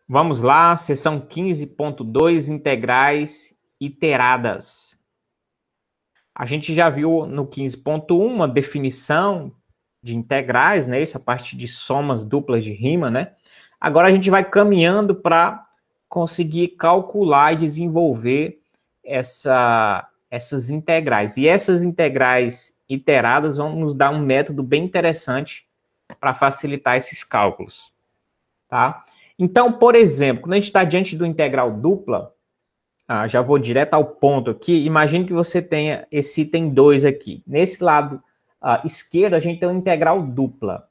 Vamos lá, seção 15.2, integrais iteradas. A gente já viu no 15.1 uma definição de integrais, né? Isso, a parte de somas duplas de rima, né? Agora a gente vai caminhando para conseguir calcular e desenvolver essas integrais. E essas integrais iteradas vão nos dar um método bem interessante para facilitar esses cálculos, tá? Então, por exemplo, quando a gente está diante do integral dupla, já vou direto ao ponto aqui. Imagine que você tenha esse item 2 aqui. Nesse lado esquerdo, a gente tem uma integral dupla,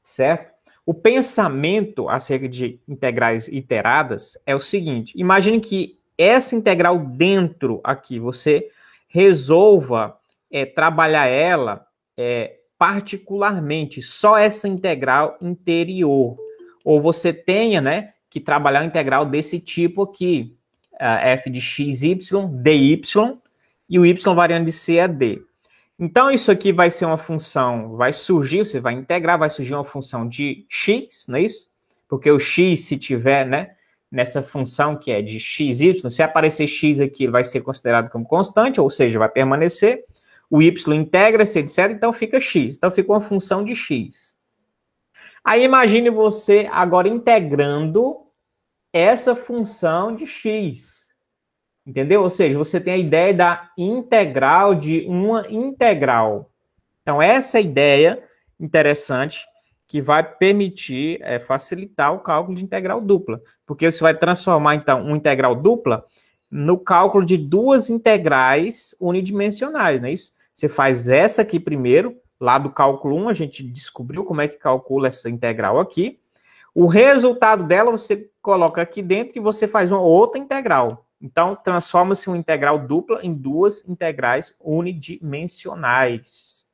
certo? O pensamento acerca de integrais iteradas é o seguinte: imagine que essa integral dentro aqui, você resolva trabalhar ela particularmente, só essa integral interior. Ou você tenha, né, que trabalhar uma integral desse tipo aqui, f de x, y, dy, e o y variando de c a d. Então, isso aqui vai ser uma função, vai surgir, você vai integrar, vai surgir uma função de x, não é isso? Porque o x, se tiver, né, nessa função que é de x, y, se aparecer x aqui, vai ser considerado como constante, ou seja, vai permanecer. O y integra-se, etc., então fica x. Então, fica uma função de x. Aí, imagine você agora integrando essa função de x. Entendeu? Ou seja, você tem a ideia da integral de uma integral. Então, essa é a ideia interessante que vai permitir facilitar o cálculo de integral dupla. Porque você vai transformar, então, uma integral dupla no cálculo de duas integrais unidimensionais, não é isso? Você faz essa aqui primeiro, lá do cálculo 1, a gente descobriu como é que calcula essa integral aqui. O resultado dela você coloca aqui dentro e você faz uma outra integral. Então, transforma-se uma integral dupla em duas integrais unidimensionais.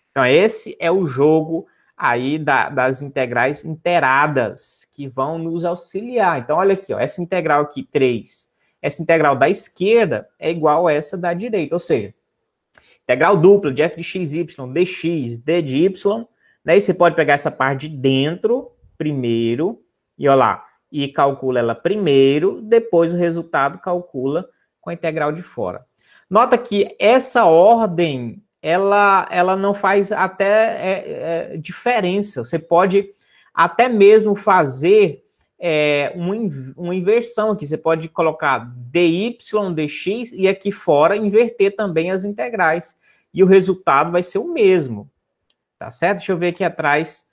Então, esse é o jogo aí das integrais iteradas, que vão nos auxiliar. Então, olha aqui, ó, essa integral aqui, 3, essa integral da esquerda é igual a essa da direita, ou seja, integral dupla de f de x, y, dx, d de y, né? E você pode pegar essa parte de dentro primeiro, e olha lá, e calcula ela primeiro, depois o resultado calcula com a integral de fora. Nota que essa ordem, ela não faz até diferença. Você pode até mesmo fazer uma inversão aqui. Você pode colocar dy, dx, e aqui fora inverter também as integrais. E o resultado vai ser o mesmo. Tá certo? Deixa eu ver aqui atrás.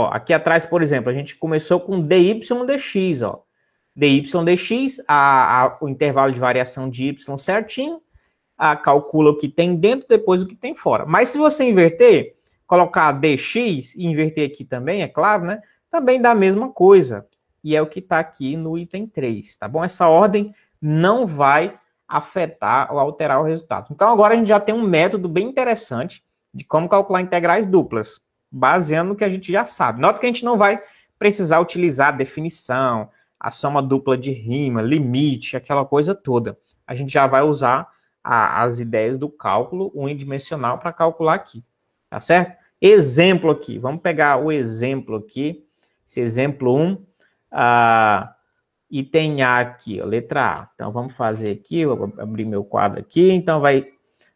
Aqui atrás, por exemplo, a gente começou com dy dx, ó. dy dx, o intervalo de variação de y certinho, calcula o que tem dentro, depois o que tem fora. Mas se você inverter, colocar dx e inverter aqui também, é claro, né? Também dá a mesma coisa. E é o que está aqui no item 3, tá bom? Essa ordem não vai afetar ou alterar o resultado. Então, agora a gente já tem um método bem interessante de como calcular integrais duplas, baseando no que a gente já sabe. Nota que a gente não vai precisar utilizar a definição, a soma dupla de rima, limite, aquela coisa toda. A gente já vai usar as ideias do cálculo unidimensional para calcular aqui, tá certo? Exemplo aqui, vamos pegar o exemplo aqui, esse exemplo 1, item A aqui, ó, letra A. Então, vamos fazer aqui, vou abrir meu quadro aqui, então vai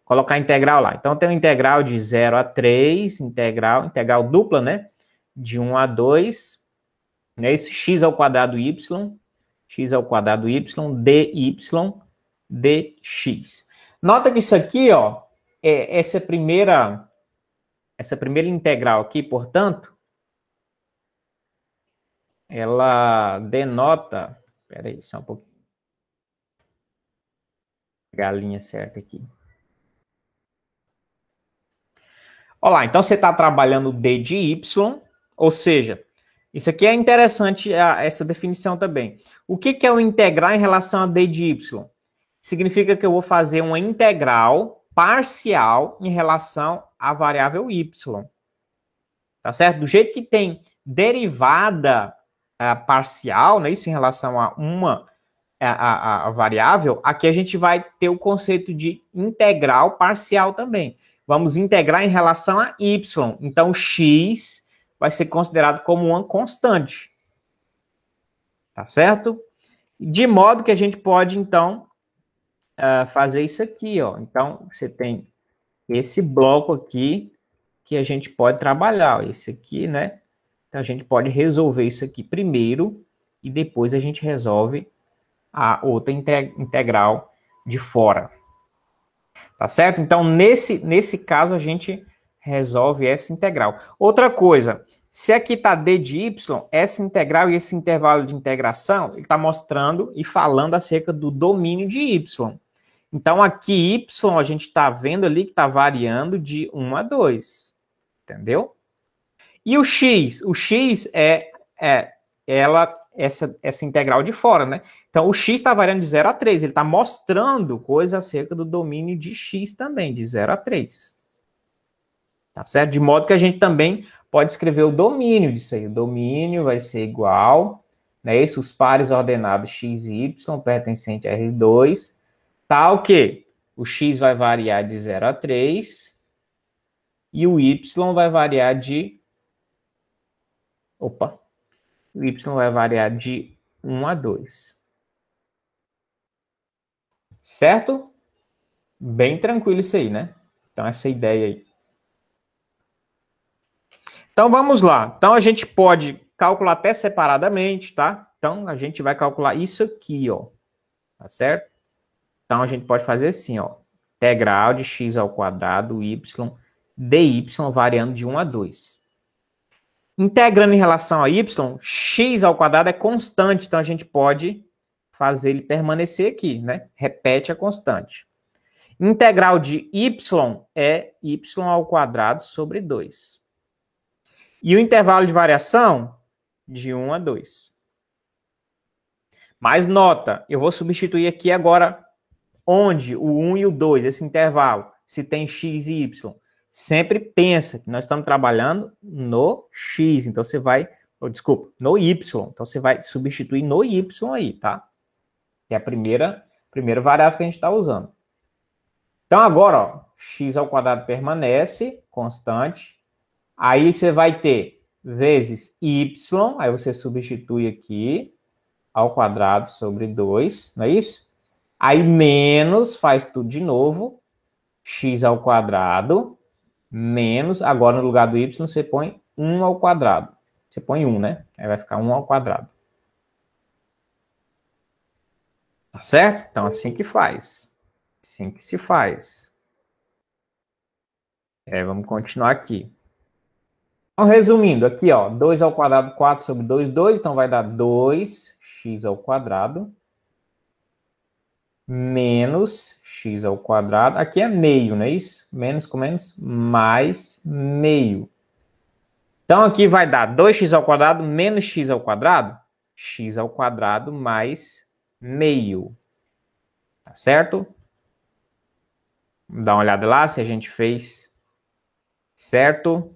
colocar a integral lá. Então, tem uma integral de 0 a 3, integral dupla, né? De 1 a 2, né? Isso, x ao quadrado y, dy, dx. Nota que isso aqui, ó, essa primeira integral aqui, portanto, ela denota... Espera aí, só um pouquinho. Vou pegar a linha certa aqui. Olha lá, então você está trabalhando d de y, ou seja, isso aqui é interessante, essa definição também. O que é o integral em relação a d de y? Significa que eu vou fazer uma integral parcial em relação à variável y. Tá certo? Do jeito que tem derivada parcial, né, isso em relação a uma a variável, aqui a gente vai ter o conceito de integral parcial também. Vamos integrar em relação a y. Então, x vai ser considerado como uma constante. Tá certo? De modo que a gente pode, então, fazer isso aqui, ó. Então, você tem esse bloco aqui que a gente pode trabalhar, ó. Esse aqui, né? Então, a gente pode resolver isso aqui primeiro e depois a gente resolve a outra integral de fora. Tá certo? Então, nesse caso, a gente resolve essa integral. Outra coisa, se aqui está d de y, essa integral e esse intervalo de integração, ele está mostrando e falando acerca do domínio de y. Então, aqui y, a gente está vendo ali que está variando de 1 a 2. Entendeu? E o x? O x essa integral de fora, né? Então, o x está variando de 0 a 3. Ele está mostrando coisas acerca do domínio de x também, de 0 a 3. Tá certo? De modo que a gente também pode escrever o domínio disso aí. O domínio vai ser igual, né? Isso, os pares ordenados x e y pertencente a R2. Tal que o x vai variar de 0 a 3 e o y vai variar de... Opa! O y vai variar de 1 a 2. Certo? Bem tranquilo isso aí, né? Então, essa ideia aí. Então, vamos lá. Então, a gente pode calcular até separadamente, tá? Então, a gente vai calcular isso aqui, ó. Tá certo? Então, a gente pode fazer assim, ó. Integral de x ao quadrado, y, dy variando de 1 a 2. Integrando em relação a y, x ao quadrado é constante, então a gente pode fazer ele permanecer aqui, né? Repete a constante. Integral de y é y ao quadrado sobre 2. E o intervalo de variação, de 1 a 2. Mas nota, eu vou substituir aqui agora onde o 1 e o 2, esse intervalo, se tem x e y. Sempre pensa que nós estamos trabalhando no x, então você vai, no y, então você vai substituir no y aí, tá? Que é a primeira variável que a gente está usando. Então agora, ó, x ao quadrado permanece constante, aí você vai ter vezes y, aí você substitui aqui, ao quadrado sobre 2, não é isso? Aí menos, faz tudo de novo, x ao quadrado, menos, agora no lugar do y você põe 1 ao quadrado. Você põe 1, né? Aí vai ficar 1 ao quadrado. Tá certo? Então, assim que faz. Assim que se faz. Vamos continuar aqui. Então, resumindo, aqui, ó, 2 ao quadrado, 4 sobre 2, 2. Então, vai dar 2x ao quadrado menos x ao quadrado. Aqui é meio, não é isso? Menos com menos, mais meio. Então, aqui vai dar 2x ao quadrado menos x ao quadrado. X ao quadrado mais meio. Tá certo? Vamos dar uma olhada lá se a gente fez certo.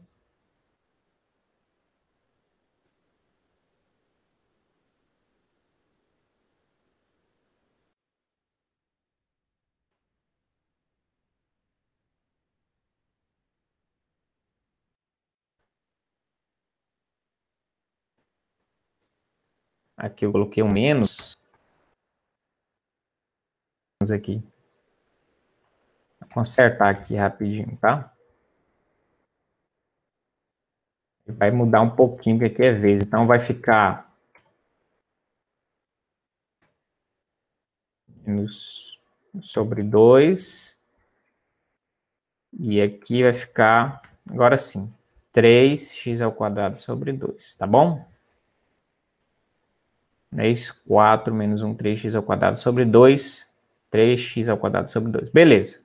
Aqui eu coloquei um menos. Vamos aqui. Vou consertar aqui rapidinho, tá? Vai mudar um pouquinho, porque aqui é vezes. Então, vai ficar menos sobre 2. E aqui vai ficar, agora sim, 3x ao quadrado sobre 2, tá bom? É isso, 4 menos 1, 3x ao quadrado sobre 2, 3x ao quadrado sobre 2. Beleza.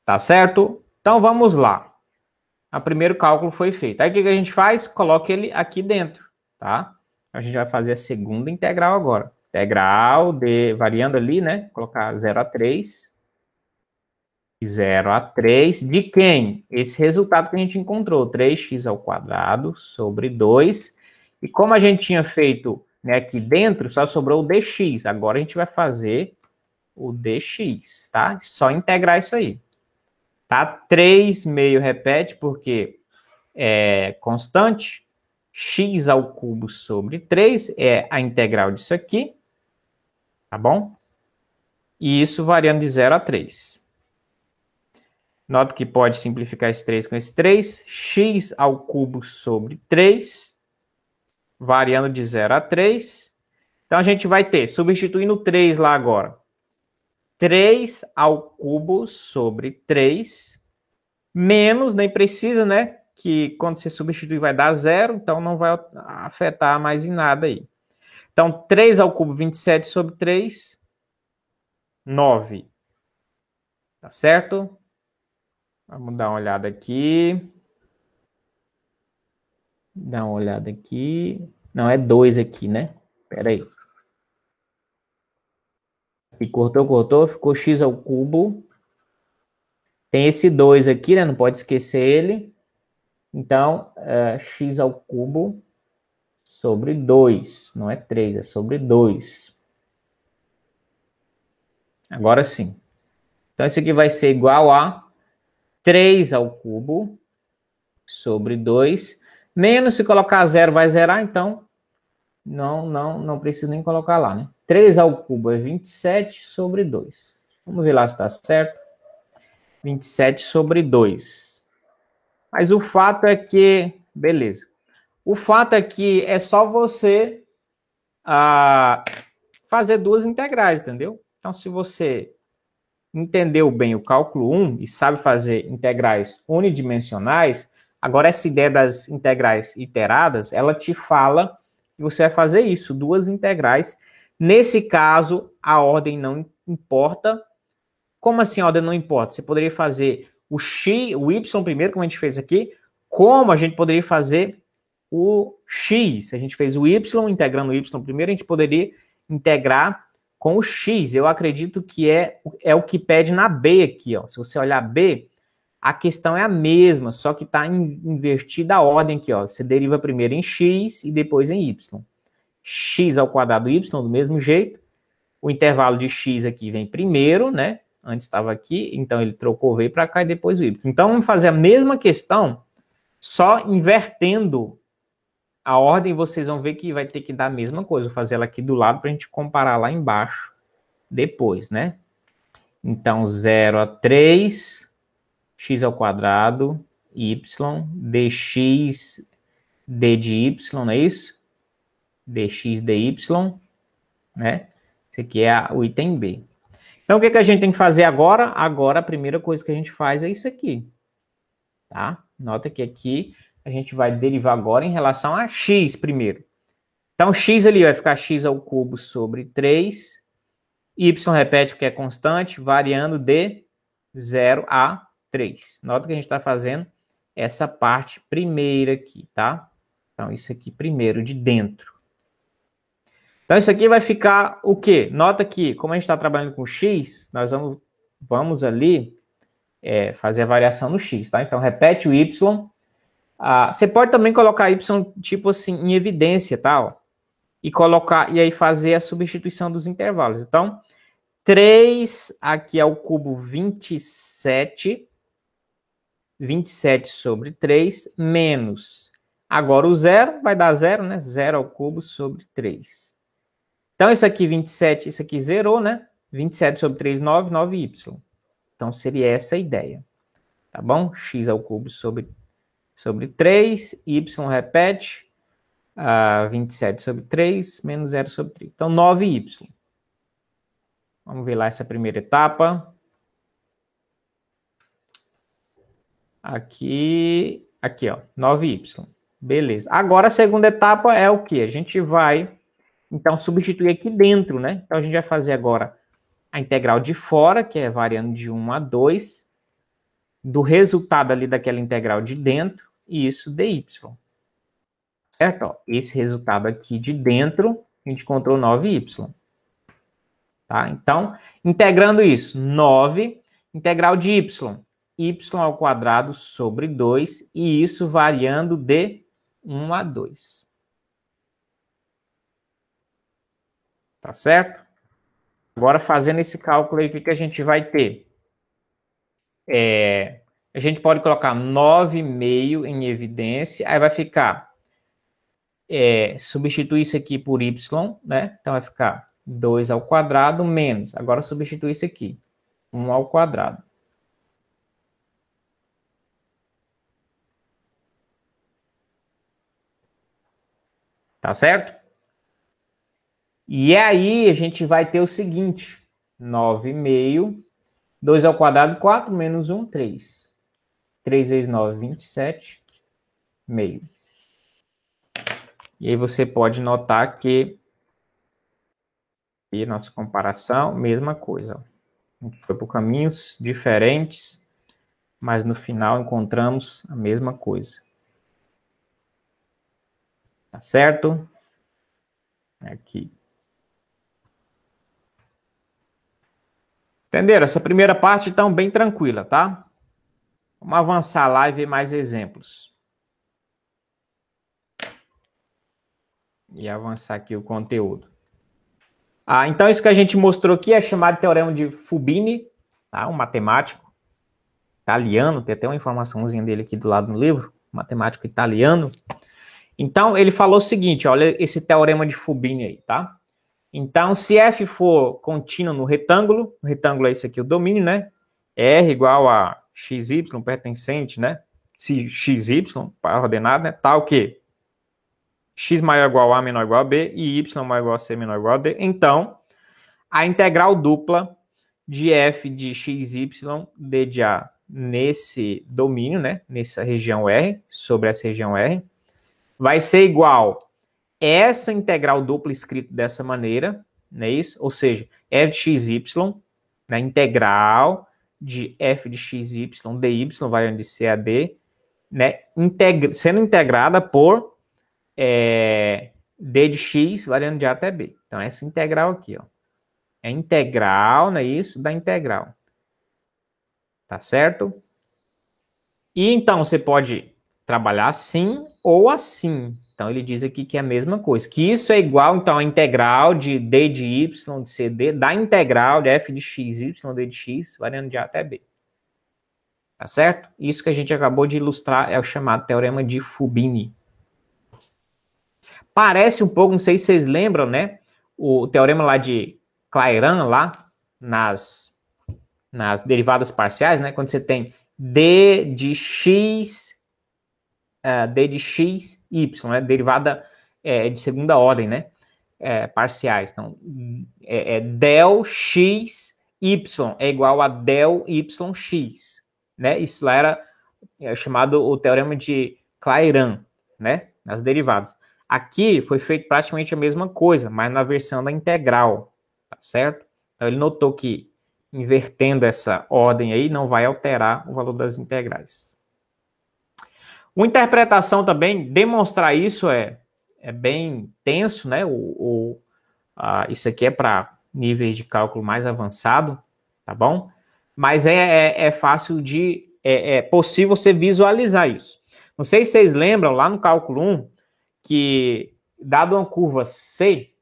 Tá certo? Então, vamos lá. O primeiro cálculo foi feito. Aí, o que a gente faz? Coloca ele aqui dentro, tá? A gente vai fazer a segunda integral agora. Integral de, variando ali, né? Colocar 0 a 3. 0 a 3 de quem? Esse resultado que a gente encontrou, 3x ao quadrado sobre 2. E como a gente tinha feito, né, aqui dentro, só sobrou o dx. Agora a gente vai fazer o dx, tá? Só integrar isso aí. Tá? 3 meio repete porque é constante. x ao cubo sobre 3 é a integral disso aqui, tá bom? E isso variando de 0 a 3. Nota que pode simplificar esse 3 com esse 3, x ao cubo sobre 3, variando de 0 a 3. Então, a gente vai ter, substituindo o 3 lá agora, 3 ao cubo sobre 3, menos, nem precisa, né? Que quando você substituir vai dar 0, então não vai afetar mais em nada aí. Então, 3 ao cubo, 27 sobre 3, 9. Tá certo? Vamos dar uma olhada aqui. Dá uma olhada aqui. Não, é 2 aqui, né? Espera aí. E cortou, ficou x ao cubo. Tem esse 2 aqui, né? Não pode esquecer ele. Então, x ao cubo sobre 2. Não é 3, é sobre 2. Agora sim. Então, isso aqui vai ser igual a 3 ao cubo sobre 2. Menos, se colocar 0, vai zerar. Então, não preciso nem colocar lá, né? 3 ao cubo é 27 sobre 2. Vamos ver lá se está certo. 27 sobre 2. Mas o fato é que... Beleza. O fato é que é só você fazer duas integrais, entendeu? Então, se você entendeu bem o cálculo 1 e sabe fazer integrais unidimensionais, agora essa ideia das integrais iteradas, ela te fala que você vai fazer isso, duas integrais. Nesse caso, a ordem não importa. Como assim a ordem não importa? Você poderia fazer o x, o y primeiro, como a gente fez aqui, como a gente poderia fazer o x. Se a gente fez o y, integrando o y primeiro, a gente poderia integrar com o x. Eu acredito que é o que pede na B aqui, ó. Se você olhar B, a questão é a mesma, só que está invertida a ordem aqui, ó. Você deriva primeiro em x e depois em y. X ao quadrado y, do mesmo jeito. O intervalo de x aqui vem primeiro, né? Antes estava aqui, então ele trocou, veio para cá e depois o y. Então, vamos fazer a mesma questão, só invertendo a ordem, vocês vão ver que vai ter que dar a mesma coisa. Vou fazer ela aqui do lado para a gente comparar lá embaixo depois, né? Então, 0 a 3, x ao quadrado, y, dx, d de y, não é isso? dx, dy, né? Esse aqui é o item B. Então, o que a gente tem que fazer agora? Agora, a primeira coisa que a gente faz é isso aqui, tá? Nota que aqui a gente vai derivar agora em relação a x primeiro. Então, x ali vai ficar x ao cubo sobre 3. Y repete porque é constante, variando de 0 a 3. Nota que a gente está fazendo essa parte primeira aqui, tá? Então, isso aqui primeiro, de dentro. Então, isso aqui vai ficar o quê? Nota que, como a gente está trabalhando com x, nós vamos ali fazer a variação no x, tá? Então, repete o y. Você pode também colocar y, tipo assim, em evidência, tá? E aí fazer a substituição dos intervalos. Então, 3 aqui ao cubo 27. 27 sobre 3, menos. Agora o zero vai dar zero, né? 0 ao cubo sobre 3. Então, isso aqui 27, isso aqui zerou, né? 27 sobre 3, 9, 9y. Então, seria essa a ideia. Tá bom? X ao cubo sobre 3, y repete, 27 sobre 3, menos 0 sobre 3. Então, 9y. Vamos ver lá essa primeira etapa. Aqui, ó, 9y. Beleza. Agora, a segunda etapa é o quê? A gente vai, então, substituir aqui dentro, né? Então, a gente vai fazer agora a integral de fora, que é variando de 1 a 2, do resultado ali daquela integral de dentro, e isso dy. Certo? Ó, esse resultado aqui de dentro, a gente encontrou 9y. Tá? Então, integrando isso, 9, integral de y ao quadrado sobre 2, e isso variando de 1 a 2. Tá certo? Agora, fazendo esse cálculo aí, o que a gente vai ter? A gente pode colocar 9,5 em evidência, aí vai ficar substituir isso aqui por y, né? Então vai ficar 2 ao quadrado menos. Agora substituir isso aqui. 1 ao quadrado. Tá certo? E aí a gente vai ter o seguinte. 9,5. 2 ao quadrado, 4. Menos 1, 3. 3 vezes 9, 27. Meio. E aí você pode notar que e nossa comparação, mesma coisa. A gente foi por caminhos diferentes, mas no final encontramos a mesma coisa. Tá certo? Aqui. Entenderam? Essa primeira parte, então, bem tranquila, tá? Vamos avançar lá e ver mais exemplos. E avançar aqui o conteúdo. Então, isso que a gente mostrou aqui é chamado de teorema de Fubini, tá? Um matemático italiano, tem até uma informaçãozinha dele aqui do lado no livro, matemático italiano. Então, ele falou o seguinte, olha esse teorema de Fubini aí, tá? Então, se f for contínuo no retângulo é esse aqui, o domínio, né? R igual a xy pertencente, né? Se xy, para ordenado, né? Tá o quê? X maior ou igual a menor ou igual a b e y maior ou igual a c menor ou igual a d. Então, a integral dupla de f de xy d de a nesse domínio, né? Nessa região R, sobre essa região R, vai ser igual essa integral dupla escrita dessa maneira, não é isso? Ou seja, f de xy, né? Integral de f de xy dy, variando de c a d, né? Sendo integrada por d de x variando de a até b. Então, essa integral aqui, ó, é integral, não é isso? Da integral. Tá certo? E então, você pode trabalhar assim ou assim. Então, ele diz aqui que é a mesma coisa. Que isso é igual, então, a integral de d de y de cd da integral de f de xy d de x variando de a até b. Tá certo? Isso que a gente acabou de ilustrar é o chamado teorema de Fubini. Parece um pouco, não sei se vocês lembram, né? O teorema lá de Clairaut, lá nas derivadas parciais, né? Quando você tem d de x, y, né? Derivada de segunda ordem, né? Parciais. Então, del x y é igual a del y x, né? Isso lá era chamado o teorema de Clairaut, né? Nas derivadas. Aqui foi feito praticamente a mesma coisa, mas na versão da integral, tá certo? Então ele notou que invertendo essa ordem aí não vai alterar o valor das integrais. Uma interpretação também, demonstrar isso é bem tenso, né? Isso aqui é para níveis de cálculo mais avançado, tá bom? Mas é fácil de... É possível você visualizar isso. Não sei se vocês lembram, lá no cálculo 1, que dado uma curva C,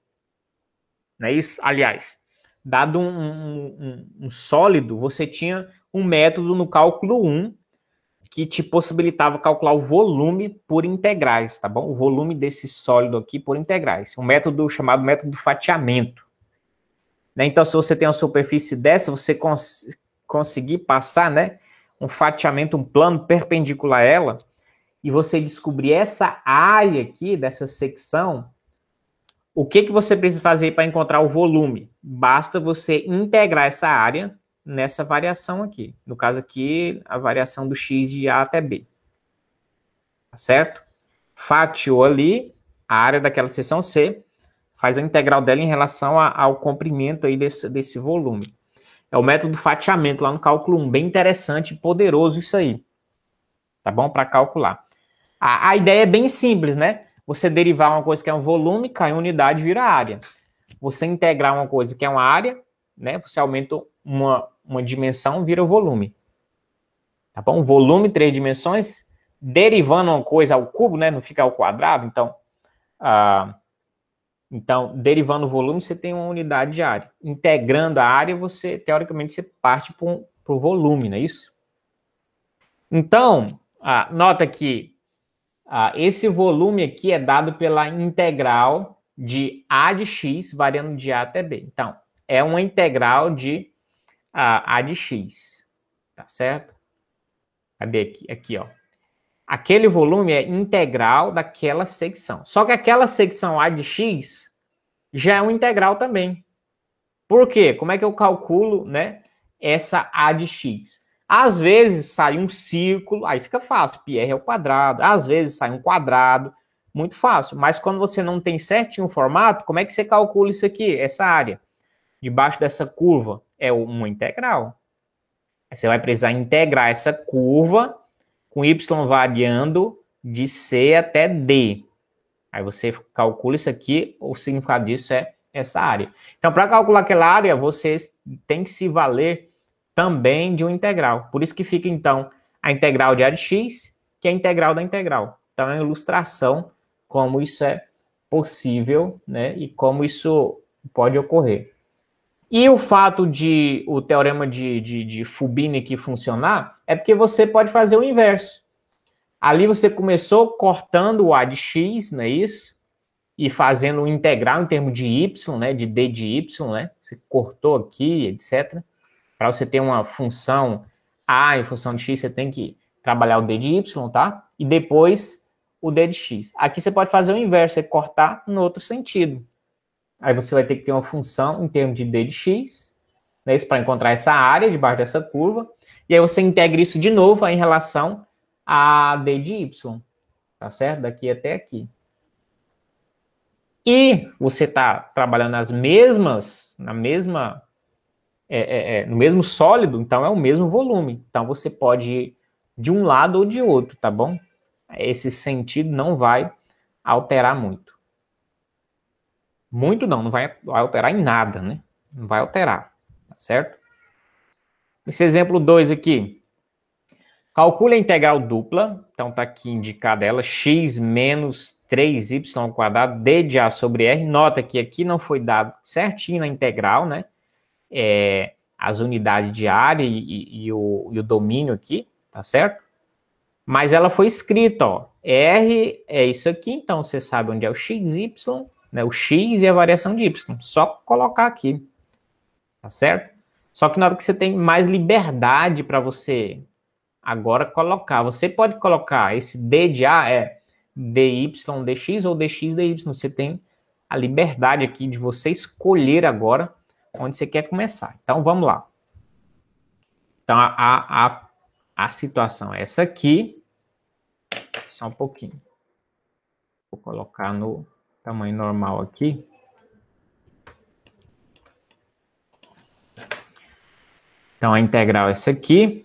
não é isso? Aliás, dado um sólido, você tinha um método no cálculo 1 que te possibilitava calcular o volume por integrais, tá bom? O volume desse sólido aqui por integrais. Um método chamado método de fatiamento. Né? Então, se você tem uma superfície dessa, você conseguir passar, né, um fatiamento, um plano perpendicular a ela, e você descobrir essa área aqui, dessa secção, o que você precisa fazer para encontrar o volume? Basta você integrar essa área nessa variação aqui. No caso aqui, a variação do x de A até B. Tá certo? Fatiou ali a área daquela seção C, faz a integral dela em relação ao comprimento aí desse volume. É o método fatiamento lá no cálculo 1. Bem interessante e poderoso isso aí. Tá bom? Para calcular. A ideia é bem simples, né? Você derivar uma coisa que é um volume, cai uma unidade, vira área. Você integrar uma coisa que é uma área, né? Você aumenta uma dimensão, vira volume. Tá bom? Volume, 3 dimensões, derivando uma coisa ao cubo, né? Não fica ao quadrado. Então, derivando o volume, você tem uma unidade de área. Integrando a área, você, teoricamente, você parte para o volume, não é isso? Então, nota que esse volume aqui é dado pela integral de a de x variando de a até b. Então, é uma integral de a de x, tá certo? Cadê aqui? Aqui, ó. Aquele volume é integral daquela secção. Só que aquela secção a de x já é uma integral também. Por quê? Como é que eu calculo, né, essa a de x? Às vezes sai um círculo, aí fica fácil, πr é o quadrado. Às vezes sai um quadrado, muito fácil. Mas quando você não tem certinho o formato, como é que você calcula isso aqui, essa área? Debaixo dessa curva é uma integral. Aí você vai precisar integrar essa curva com y variando de c até d. Aí você calcula isso aqui, o significado disso é essa área. Então, para calcular aquela área, você tem que se valer também de uma integral. Por isso que fica, então, a integral de a de x, que é a integral da integral. Então, é uma ilustração como isso é possível, né? E como isso pode ocorrer. E o fato de o teorema de Fubini aqui funcionar é porque você pode fazer o inverso. Ali você começou cortando o a de x, não é isso? E fazendo um integral em termos de y, né? De d de y, né? Você cortou aqui, etc. Para você ter uma função a em função de x, você tem que trabalhar o d de y, tá? E depois o d de x. Aqui você pode fazer o inverso, você cortar no outro sentido. Aí você vai ter que ter uma função em termos de d de x, né? Isso para encontrar essa área debaixo dessa curva. E aí você integra isso de novo em relação a d de y, tá certo? Daqui até aqui. E você está trabalhando no mesmo sólido, então é o mesmo volume. Então você pode ir de um lado ou de outro, tá bom? Esse sentido não vai alterar muito. Muito não vai alterar em nada, né? Não vai alterar, tá certo? Esse exemplo 2 aqui. Calcule a integral dupla, então está aqui indicada ela, x menos 3y ao quadrado d de a sobre r. Nota que aqui não foi dado certinho na integral, né? As unidades de área e o domínio aqui, tá certo? Mas ela foi escrita, ó, r é isso aqui, então você sabe onde é o x, y, né? O x e a variação de y. Só colocar aqui, tá certo? Só que nota que você tem mais liberdade para você agora colocar. Você pode colocar esse d de a é dy dx ou dx dy. Você tem a liberdade aqui de você escolher agora onde você quer começar. Então, vamos lá. Então, a situação é essa aqui. Só um pouquinho. Vou colocar no tamanho normal aqui. Então, a integral é essa aqui.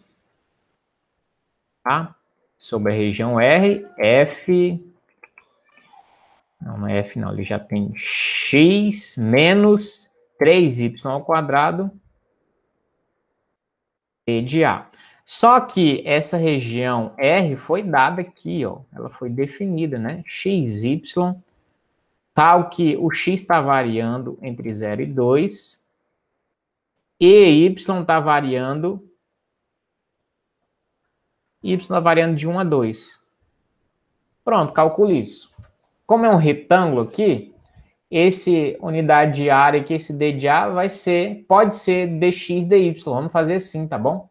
Tá? Sobre a região R, F... Não é F não, ele já tem x menos 3y ao quadrado d de A. Só que essa região R foi dada aqui, ó. Ela foi definida, né? x, y, tal que o x está variando entre 0 e 2 e y está variando de 1 a 2. Pronto, calcule isso. Como é um retângulo aqui, esse unidade de área aqui, esse d de A pode ser dx dy. Vamos fazer assim, tá bom?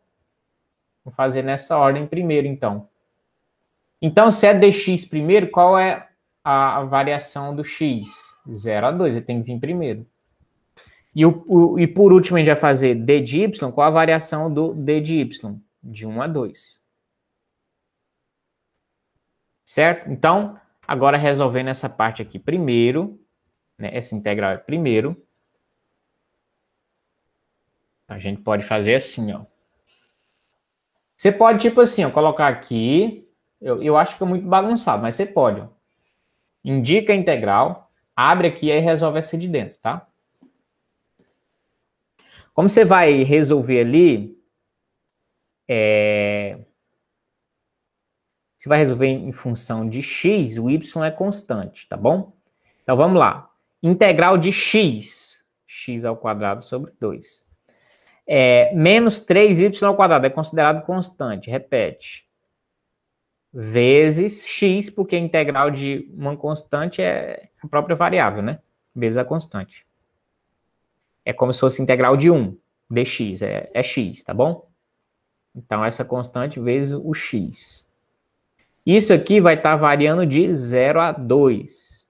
Vou fazer nessa ordem primeiro, então. Então, se é dx primeiro, qual é a variação do x? 0 a 2, ele tem que vir primeiro. E por último, a gente vai fazer d de y, qual a variação do d de y? De 1 a 2. Certo? Então, agora resolvendo essa parte aqui primeiro, né? Essa integral é primeiro. A gente pode fazer assim, ó. Você pode, tipo assim, ó, colocar aqui. Eu acho que é muito bagunçado, mas você pode, ó. Indica a integral, abre aqui e aí resolve essa de dentro, tá? Como você vai resolver ali, você vai resolver em função de x, o y é constante, tá bom? Então vamos lá. Integral de x, x ao quadrado sobre 2. Menos 3y ao quadrado é considerado constante, repete. vezes x, porque a integral de uma constante é a própria variável, né? Vezes a constante. É como se fosse integral de 1, dx, é x, tá bom? Então, essa constante vezes o x. Isso aqui vai estar variando de 0 a 2.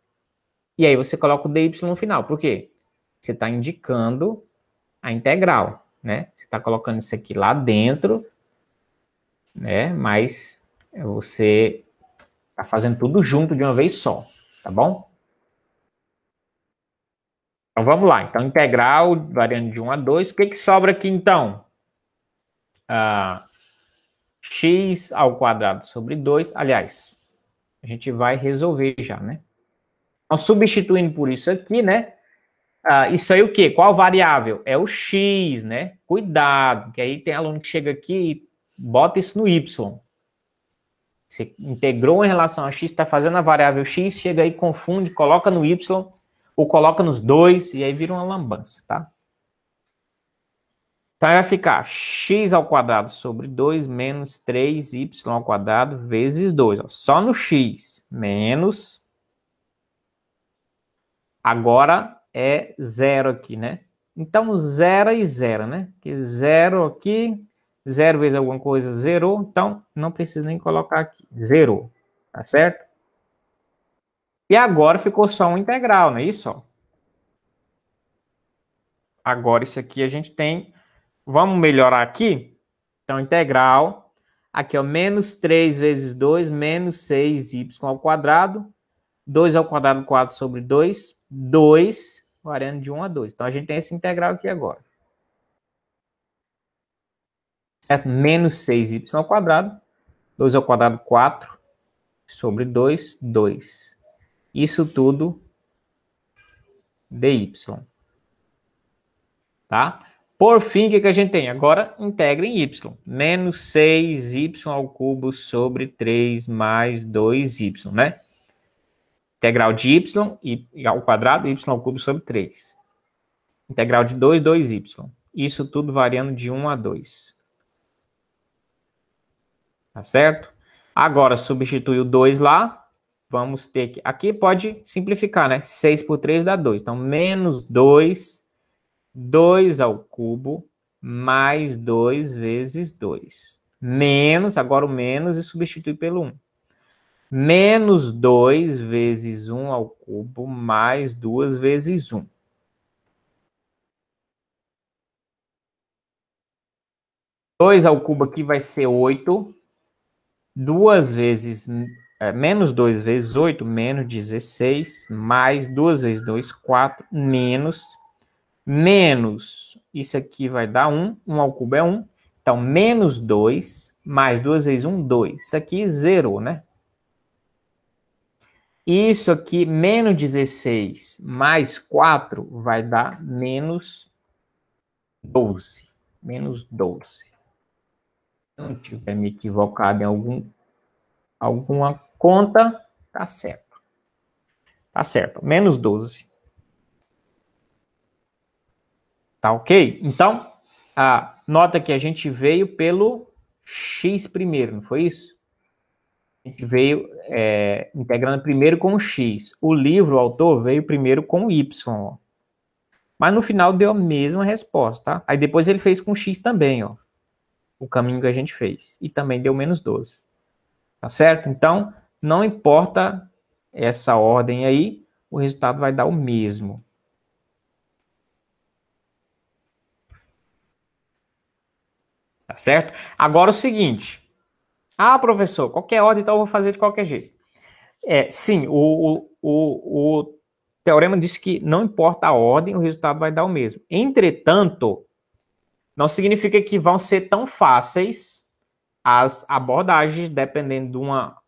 E aí você coloca o dy no final. Por quê? Você está indicando a integral, né? Você está colocando isso aqui lá dentro, né? Mas você está fazendo tudo junto de uma vez só, tá bom? Então vamos lá. Então, integral variando de 1 a 2. O que sobra aqui então? X ao quadrado sobre 2. Aliás, a gente vai resolver já, né? Então, substituindo por isso aqui, né? Isso aí o quê? Qual variável? É o x, né? Cuidado, que aí tem aluno que chega aqui e bota isso no y. Você integrou em relação a x, está fazendo a variável x, chega aí, confunde, coloca no y, ou coloca nos dois, e aí vira uma lambança, tá? Então, vai ficar x ao quadrado sobre 2 menos 3y ao quadrado vezes 2. Ó, só no x, menos... Agora é 0 aqui, né? Então, 0 e 0, né? Que 0 aqui, 0 vezes alguma coisa, zerou. Então, não precisa nem colocar aqui. Zerou, tá certo? E agora ficou só um integral, não é isso? Ó? Agora, isso aqui a gente tem... Vamos melhorar aqui? Então, integral. Aqui, ó, menos 3 vezes 2, menos 6y ao quadrado. 2 ao quadrado, 4 sobre 2. 2, variando de 1 a 2. Então, a gente tem esse integral aqui agora. Certo? Menos 6y ao quadrado. 2 ao quadrado, 4 sobre 2, 2. Isso tudo dy. Tá? Por fim, o que a gente tem? Agora, integra em y. Menos 6y ao cubo sobre 3 mais 2y, né? Integral de y ao quadrado, y ao cubo sobre 3. Integral de 2, 2y. Isso tudo variando de 1 a 2. Tá certo? Agora, substitui o 2 lá. Vamos ter que... Aqui pode simplificar, né? 6 por 3 dá 2. Então, menos 2, 2 ao cubo, mais 2 vezes 2. Menos, agora o menos e substitui pelo 1. Menos 2 vezes 1 ao cubo, mais 2 vezes 1. 2 ao cubo aqui vai ser 8. 2 vezes... menos 2 vezes 8, menos 16, mais 2 vezes 2, 4, menos, isso aqui vai dar 1, 1 ao cubo é 1, então menos 2, mais 2 vezes 1, 2, isso aqui zerou, né? Isso aqui, menos 16, mais 4, vai dar menos 12, menos 12. Se não tiver me equivocado em alguma conta, tá certo. Tá certo, menos 12. Tá ok? Então, nota que a gente veio pelo x primeiro, não foi isso? A gente veio integrando primeiro com o x. O livro, o autor, veio primeiro com o y. Ó. Mas no final deu a mesma resposta, tá? Aí depois ele fez com o x também, ó. O caminho que a gente fez. E também deu menos 12. Tá certo? Então, não importa essa ordem aí, o resultado vai dar o mesmo. Tá certo? Agora o seguinte. Professor, qualquer ordem, então eu vou fazer de qualquer jeito. Sim, o teorema diz que não importa a ordem, o resultado vai dar o mesmo. Entretanto, não significa que vão ser tão fáceis as abordagens dependendo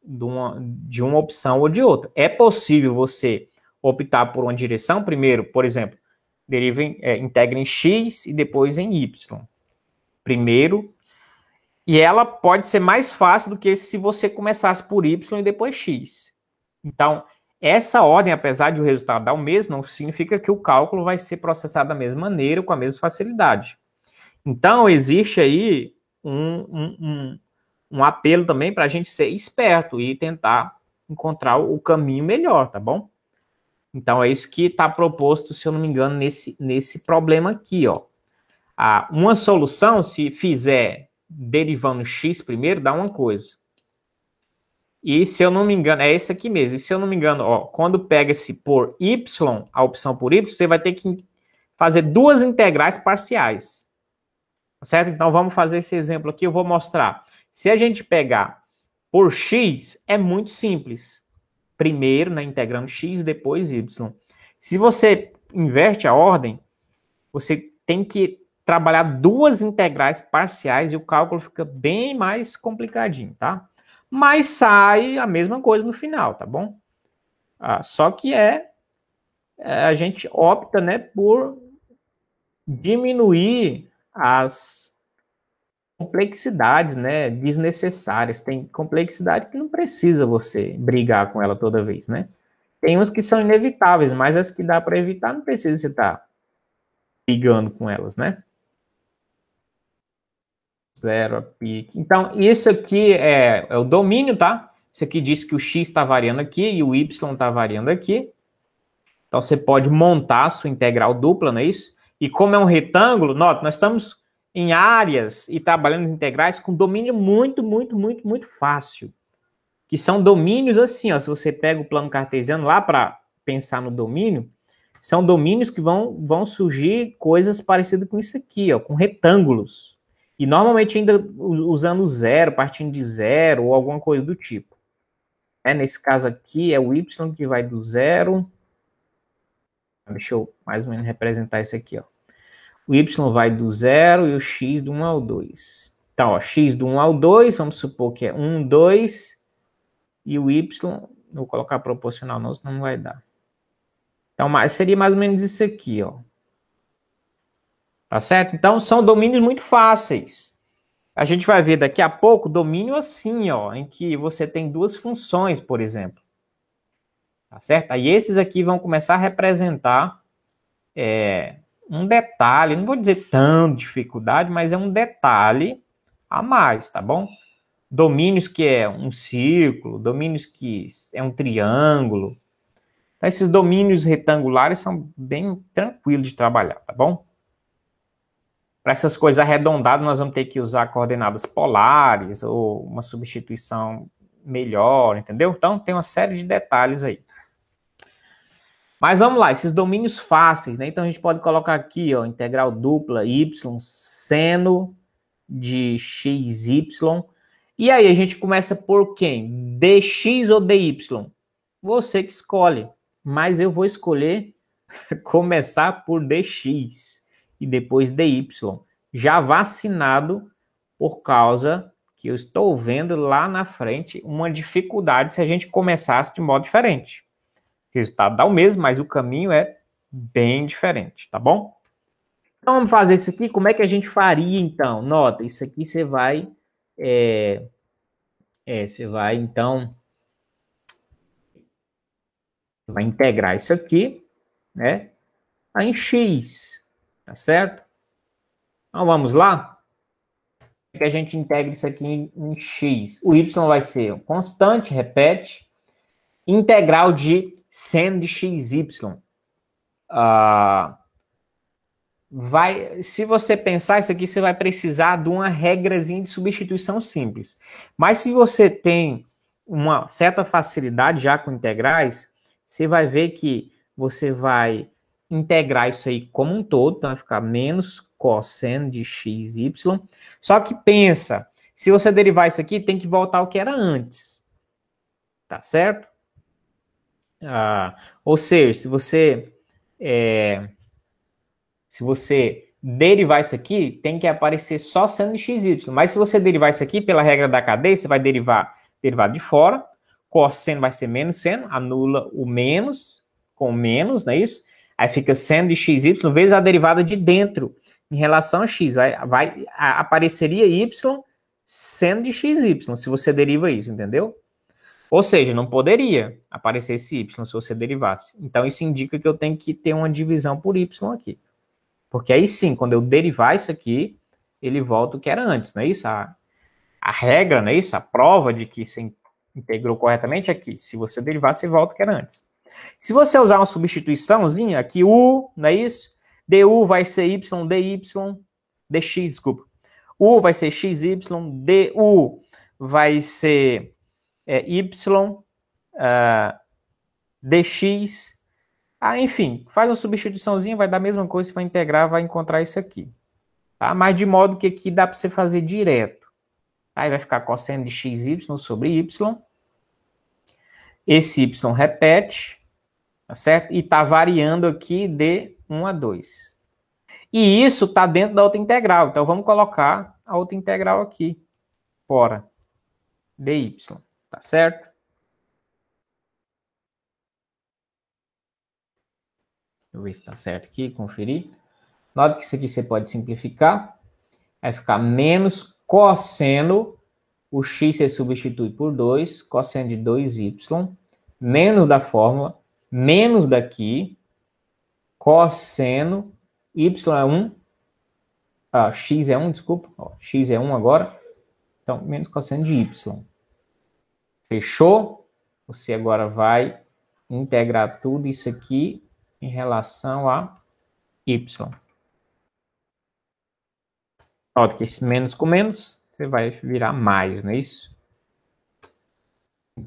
de uma opção ou de outra. É possível você optar por uma direção primeiro, por exemplo, integra em x e depois em y. Primeiro, e ela pode ser mais fácil do que se você começasse por y e depois x. Então, essa ordem, apesar de o resultado dar o mesmo, não significa que o cálculo vai ser processado da mesma maneira, com a mesma facilidade. Então, existe aí um apelo também para a gente ser esperto e tentar encontrar o caminho melhor, tá bom? Então, é isso que está proposto, se eu não me engano, nesse problema aqui, ó. Uma solução, se fizer derivando x primeiro, dá uma coisa. E se eu não me engano, é esse aqui mesmo. E se eu não me engano, ó, quando pega esse por y, a opção por y, você vai ter que fazer duas integrais parciais. Certo? Então, vamos fazer esse exemplo aqui, eu vou mostrar. Se a gente pegar por x, é muito simples. Primeiro, né, integrando x, depois y. Se você inverte a ordem, você tem que trabalhar duas integrais parciais e o cálculo fica bem mais complicadinho, tá? Mas sai a mesma coisa no final, tá bom? Só que a gente opta, né, por diminuir as complexidades, né, desnecessárias. Tem complexidade que não precisa você brigar com ela toda vez, né? Tem uns que são inevitáveis, mas as que dá para evitar não precisa você estar brigando com elas, né? Zero a pique. Então, isso aqui é o domínio, tá? Isso aqui diz que o x está variando aqui e o y está variando aqui. Então, você pode montar a sua integral dupla, não é isso? E como é um retângulo, nota, nós estamos em áreas e trabalhando em integrais com domínio muito, muito, muito, muito fácil. Que são domínios assim, ó, se você pega o plano cartesiano lá para pensar no domínio, são domínios que vão surgir coisas parecidas com isso aqui, ó, com retângulos. E normalmente ainda usando zero, partindo de zero ou alguma coisa do tipo. Nesse caso aqui é o y que vai do zero. Deixa eu mais ou menos representar isso aqui, ó. O y vai do 0 e o x do 1 ao 2. Então, ó, x do 1 ao 2, vamos supor que é 1, 2, e o y, vou colocar proporcional não, senão não vai dar. Então, seria mais ou menos isso aqui, ó. Tá certo? Então, são domínios muito fáceis. A gente vai ver daqui a pouco domínio assim, ó, em que você tem duas funções, por exemplo. Tá certo? Aí esses aqui vão começar a representar um detalhe, não vou dizer tão dificuldade, mas é um detalhe a mais, tá bom? Domínios que é um círculo, domínios que é um triângulo. Então, esses domínios retangulares são bem tranquilos de trabalhar, tá bom? Para essas coisas arredondadas, nós vamos ter que usar coordenadas polares ou uma substituição melhor, entendeu? Então, tem uma série de detalhes aí. Mas vamos lá, esses domínios fáceis, né? Então, a gente pode colocar aqui, ó, integral dupla y seno de xy. E aí, a gente começa por quem? Dx ou dy? Você que escolhe. Mas eu vou escolher começar por dx e depois dy. Já vacinado por causa que eu estou vendo lá na frente uma dificuldade se a gente começasse de modo diferente. O resultado dá o mesmo, mas o caminho é bem diferente, tá bom? Então, vamos fazer isso aqui. Como é que a gente faria, então? Nota, isso aqui você vai... você vai, então... vai integrar isso aqui, né? Em x, tá certo? Então, vamos lá? Como é que a gente integra isso aqui em x? O y vai ser constante, repete. Integral de seno de xy. Se você pensar isso aqui, você vai precisar de uma regrazinha de substituição simples. Mas se você tem uma certa facilidade já com integrais, você vai ver que você vai integrar isso aí como um todo, então vai ficar menos cosseno de xy. Só que pensa, se você derivar isso aqui, tem que voltar ao que era antes. Tá certo? Ou seja, se você derivar isso aqui, tem que aparecer só seno de xy. Mas se você derivar isso aqui, pela regra da cadeia, você vai derivar derivado de fora, cosseno vai ser menos seno, anula o menos com menos, não é isso? Aí fica seno de xy vezes a derivada de dentro em relação a x. Apareceria y seno de xy, se você deriva isso, entendeu? Ou seja, não poderia aparecer esse y se você derivasse. Então, isso indica que eu tenho que ter uma divisão por y aqui. Porque aí sim, quando eu derivar isso aqui, ele volta o que era antes, não é isso? A regra, não é isso? A prova de que você integrou corretamente é que, se você derivar, você volta o que era antes. Se você usar uma substituiçãozinha, aqui u, não é isso? Du vai ser y, dy, dx, desculpa. U vai ser xy, du vai ser y, dx. Enfim, faz uma substituiçãozinha, vai dar a mesma coisa, você vai integrar, vai encontrar isso aqui. Tá? Mas de modo que aqui dá para você fazer direto. Aí vai ficar cosseno de xy sobre y. Esse y repete, tá certo? E está variando aqui de 1 a 2. E isso está dentro da outra integral. Então, vamos colocar a outra integral aqui. Fora. dy. Tá certo? Deixa eu ver se está certo aqui, conferir. Nota que isso aqui você pode simplificar. Vai ficar menos cosseno. O x você substitui por 2. Cosseno de 2y. Menos da fórmula. Menos daqui. Cosseno. Y é 1. X é 1, desculpa. X é 1 agora. Então, menos cosseno de y. Fechou? Você agora vai integrar tudo isso aqui em relação a y. Olha que esse menos com menos, você vai virar mais, não é isso?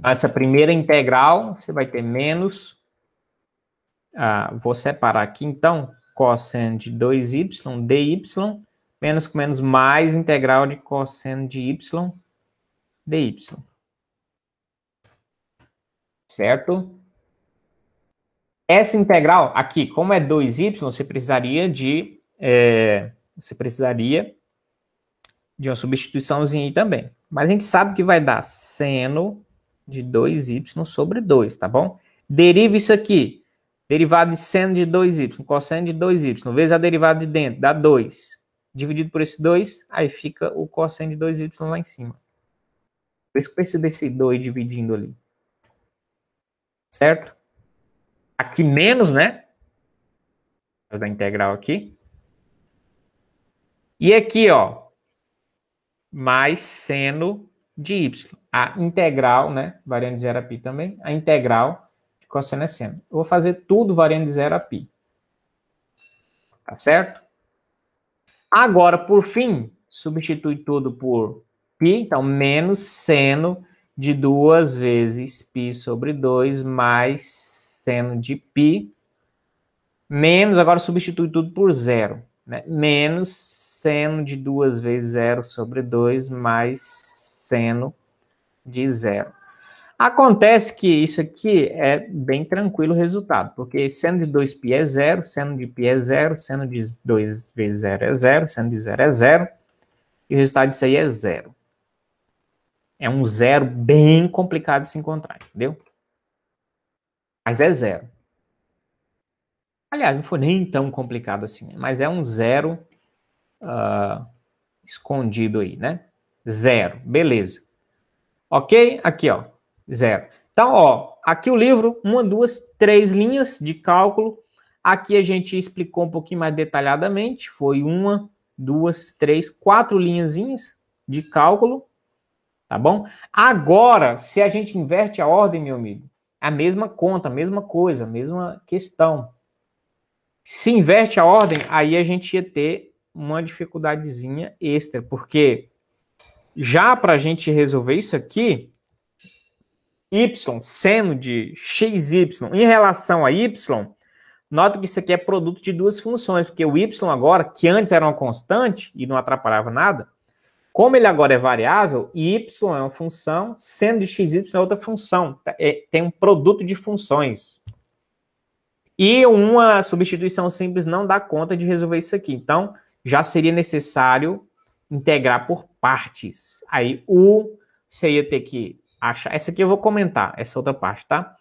Essa primeira integral, você vai ter menos. Vou separar aqui, então, cosseno de 2y, dy, menos com menos, mais integral de cosseno de y, dy. Certo? Essa integral aqui, como é 2y, você precisaria de uma substituiçãozinha aí também. Mas a gente sabe que vai dar seno de 2y sobre 2, tá bom? Deriva isso aqui. Derivada de seno de 2y, cosseno de 2y, vezes a derivada de dentro, dá 2. Dividido por esse 2, aí fica o cosseno de 2y lá em cima. Por isso que precisa desse 2 dividindo ali. Certo? Aqui menos, né? Da integral aqui. E aqui, ó, mais seno de y. A integral, né? Variando de 0 a π também. A integral de cosseno é seno. Eu vou fazer tudo variando de 0 a π. Tá certo? Agora, por fim, substitui tudo por π. Então, menos seno de 2 vezes π sobre 2 mais seno de π. Menos, agora substitui tudo por 0. Né? Menos seno de 2 vezes 0 sobre 2 mais seno de 0. Acontece que isso aqui é bem tranquilo o resultado, porque seno de 2π é 0, seno de π é 0, seno de 2 vezes 0 é 0, seno de 0 é 0, e o resultado disso aí é 0. É um 0 bem complicado de se encontrar, entendeu? Mas é 0. Aliás, não foi nem tão complicado assim, mas é um 0 escondido aí, né? 0, beleza. Ok? Aqui, ó, 0. Então, ó, aqui o livro, 1, 2, 3 linhas de cálculo. Aqui a gente explicou um pouquinho mais detalhadamente. Foi 1, 2, 3, 4 linhazinhas de cálculo. Tá bom? Agora, se a gente inverte a ordem, meu amigo, a mesma conta, a mesma coisa, a mesma questão. Se inverte a ordem, aí a gente ia ter uma dificuldadezinha extra, porque já para a gente resolver isso aqui, y, seno de xy, em relação a y, nota que isso aqui é produto de duas funções, porque o y agora, que antes era uma constante e não atrapalhava nada, como ele agora é variável, y é uma função, seno de xy é outra função, tem um produto de funções. E uma substituição simples não dá conta de resolver isso aqui. Então, já seria necessário integrar por partes. Aí, você ia ter que achar... Essa aqui eu vou comentar, essa outra parte, tá?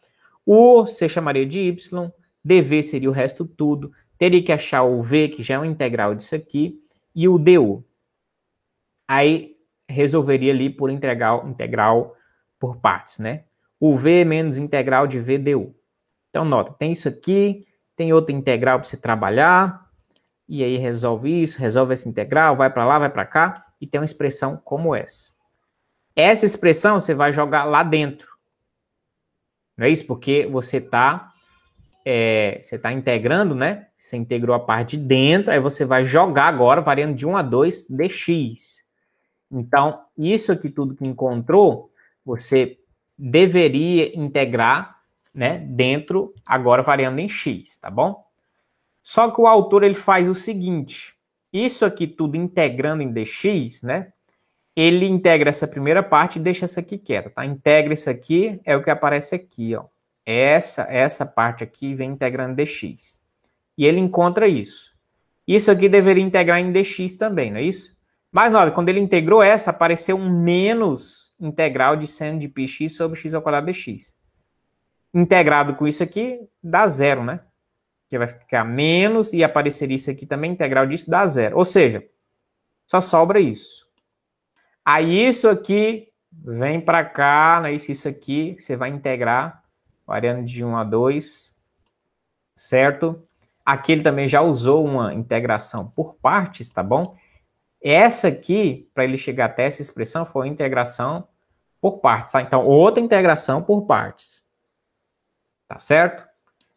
Você chamaria de y, dv seria o resto tudo. Teria que achar o v, que já é um integral disso aqui, e o du. Aí, resolveria ali por integral por partes, né? O v menos integral de v du. Então, nota, tem isso aqui, tem outra integral para você trabalhar, e aí resolve isso, resolve essa integral, vai para lá, vai para cá, e tem uma expressão como essa. Essa expressão você vai jogar lá dentro. Não é isso? Porque você está integrando, né? Você integrou a parte de dentro, aí você vai jogar agora, variando de 1 a 2, dx. Então, isso aqui tudo que encontrou, você deveria integrar, né, dentro, agora variando em x, tá bom? Só que o autor ele faz o seguinte, isso aqui tudo integrando em dx, né, ele integra essa primeira parte e deixa essa aqui quieta, tá? Integra isso aqui, é o que aparece aqui, ó. Essa parte aqui vem integrando dx. E ele encontra isso. Isso aqui deveria integrar em dx também, não é isso? Mas, olha, quando ele integrou essa, apareceu um menos integral de seno de πx sobre x ao quadrado dx. Integrado com isso aqui, dá zero, né? Que vai ficar menos e aparecer isso aqui também, integral disso, dá zero. Ou seja, só sobra isso. Aí isso aqui vem para cá, né? Isso aqui você vai integrar, variando de 1 a 2, certo? Aqui ele também já usou uma integração por partes, tá bom? Essa aqui, para ele chegar até essa expressão, foi uma integração por partes, tá? Então, outra integração por partes. Tá certo?